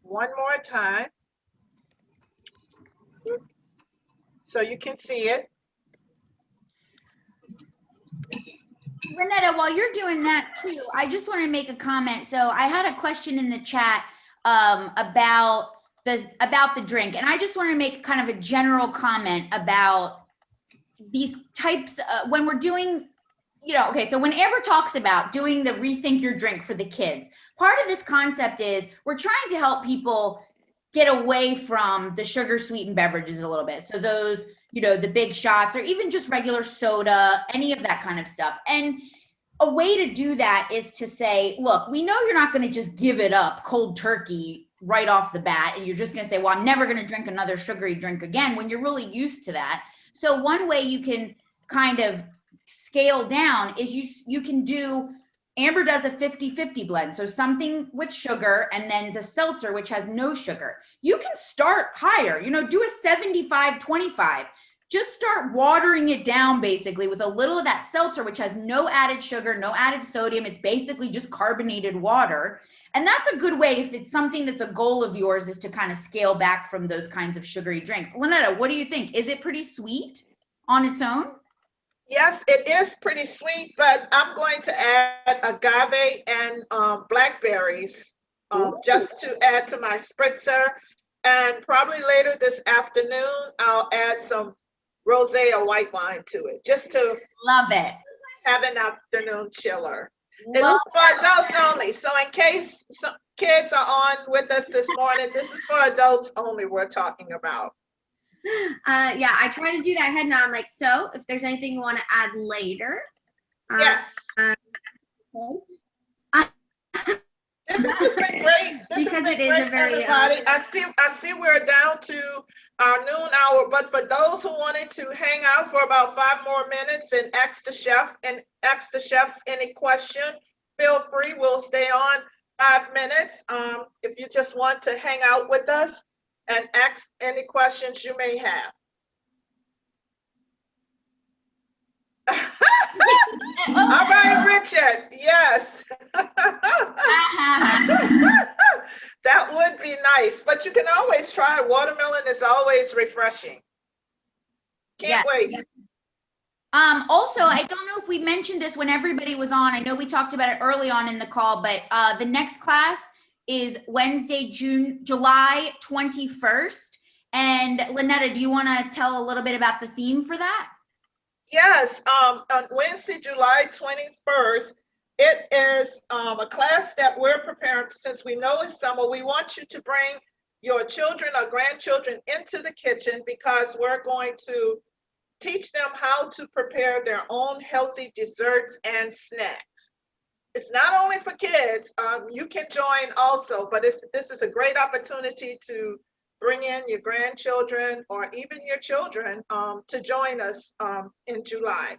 one more time so you can see it. Lynetta, while you're doing that too, I just want to make a comment. So I had a question in the chat about the drink, and I just want to make kind of a general comment about these types when we're doing, okay, so when Amber talks about doing the Rethink Your Drink for the kids, part of this concept is we're trying to help people get away from the sugar sweetened beverages a little bit. So those, the big shots or even just regular soda, any of that kind of stuff. And a way to do that is to say, look, we know you're not going to just give it up cold turkey right off the bat. And you're just going to say, well, I'm never going to drink another sugary drink again when you're really used to that. So one way you can kind of scale down is you can do, Amber does a 50-50 blend. So something with sugar and then the seltzer, which has no sugar. You can start higher, do a 75-25. Just start watering it down basically with a little of that seltzer, which has no added sugar, no added sodium. It's basically just carbonated water. And that's a good way, if it's something that's a goal of yours, is to kind of scale back from those kinds of sugary drinks. Lynetta, what do you think? Is it pretty sweet on its own? Yes, it is pretty sweet, but I'm going to add agave and blackberries just to add to my spritzer. And probably later this afternoon, I'll add some rosé or white wine to it, just to love it. Have an afternoon chiller. It's for adults only. So in case some kids are on with us this morning, this is for adults only we're talking about. Yeah, I try to do that head nod. I'm like, so if there's anything you want to add later. Yes. Okay. This has been great. This Because has been it is great, a very, everybody. I see we're down to our noon hour, but for those who wanted to hang out for about 5 more minutes and ask the chefs any question, feel free. We'll stay on 5 minutes. If you just want to hang out with us and ask any questions you may have. All right, Richard. Yes. That would be nice, but you can always try. Watermelon is always refreshing. Can't wait. Also, I don't know if we mentioned this when everybody was on. I know we talked about it early on in the call, but the next class is Wednesday, July 21st. And Lynetta, do you want to tell a little bit about the theme for that? Yes, on Wednesday, July 21st, it is a class that we're preparing. Since we know it's summer, we want you to bring your children or grandchildren into the kitchen, because we're going to teach them how to prepare their own healthy desserts and snacks. It's not only for kids, you can join also, but this is a great opportunity to bring in your grandchildren or even your children to join us in July.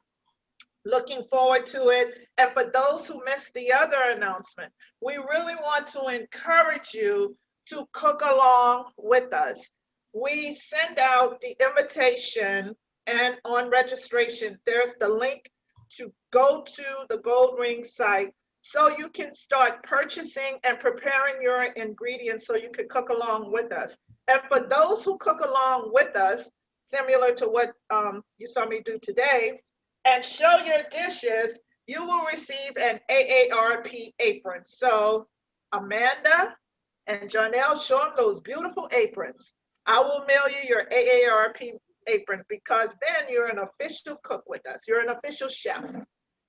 Looking forward to it. And for those who missed the other announcement, we really want to encourage you to cook along with us. We send out the invitation, and on registration, there's the link to go to the Goldring site so you can start purchasing and preparing your ingredients so you can cook along with us. And for those who cook along with us, similar to what you saw me do today, and show your dishes, you will receive an AARP apron. So Amanda and Janelle, show them those beautiful aprons. I will mail you your AARP apron, because then you're an official cook with us. You're an official chef.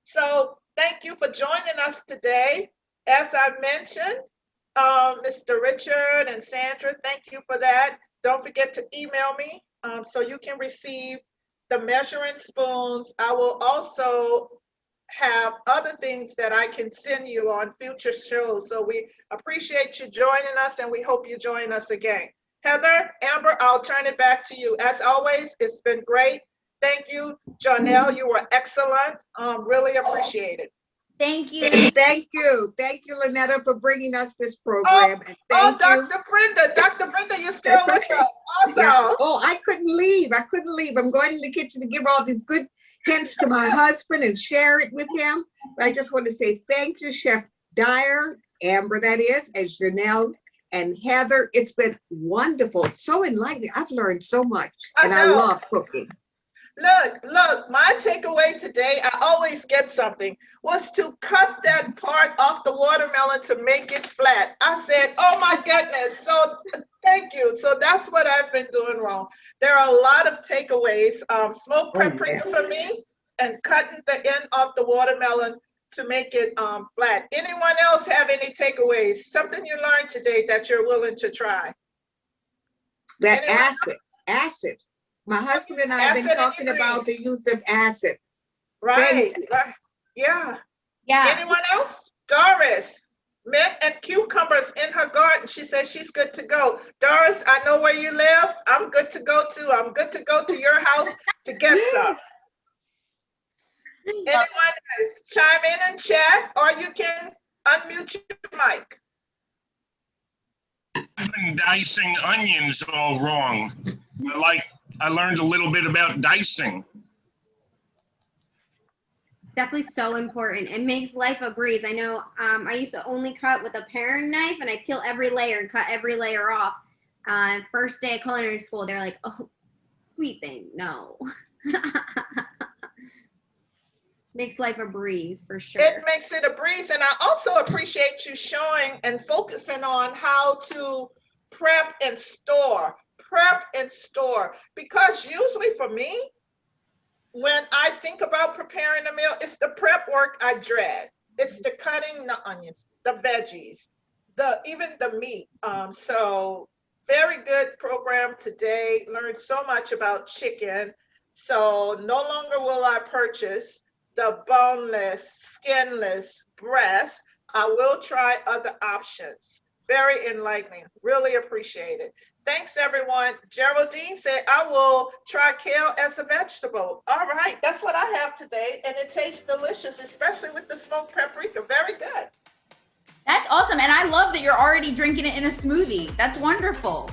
So thank you for joining us today. As I mentioned, Mr. Richard and Sandra, thank you for that. Don't forget to email me so you can receive the measuring spoons. I will also have other things that I can send you on future shows. So we appreciate you joining us, and we hope you join us again. Heather, Amber, I'll turn it back to you. As always, it's been great. Thank you. Janelle, you were excellent. Really appreciate it. Thank you. Thank you. Thank you, Lynetta, for bringing us this program. And thank you. Dr. Brenda, you're still That's with okay. us. Awesome. Yeah. Oh, I couldn't leave. I'm going in the kitchen to give all these good hints to my husband and share it with him. But I just want to say thank you, Chef Dyer, Amber, that is, and Janelle and Heather. It's been wonderful. So enlightening. I've learned so much, and I love cooking. Look, my takeaway today, I always get something, was to cut that part off the watermelon to make it flat. I said, oh my goodness. So thank you. So that's what I've been doing wrong. There are a lot of takeaways. Smoke paprika for me, and cutting the end off the watermelon to make it flat. Anyone else have any takeaways? Something you learned today that you're willing to try? That acid. My husband and I have been talking about the use of acid. Right. Yeah. Anyone else? Doris, mint and cucumbers in her garden. She says she's good to go. Doris, I know where you live. I'm good to go too. I'm good to go to your house to get some. Anyone else? Chime in and chat, or you can unmute your mic. I've been dicing onions all wrong. I learned a little bit about dicing. Definitely so important. It makes life a breeze. I know I used to only cut with a paring knife, and I peel every layer and cut every layer off. First day of culinary school, they're like, oh, sweet thing, no. Makes life a breeze for sure. It makes it a breeze. And I also appreciate you showing and focusing on how to prep and store. Because usually for me, when I think about preparing a meal, it's the prep work I dread. It's the cutting the onions, the veggies, even the meat. So Very good program today. Learned so much about chicken. So no longer will I purchase the boneless, skinless breast. I will try other options. Very enlightening. Really appreciate it. Thanks, everyone. Geraldine said, I will try kale as a vegetable. All right, that's what I have today. And it tastes delicious, especially with the smoked paprika. Very good. That's awesome. And I love that you're already drinking it in a smoothie. That's wonderful.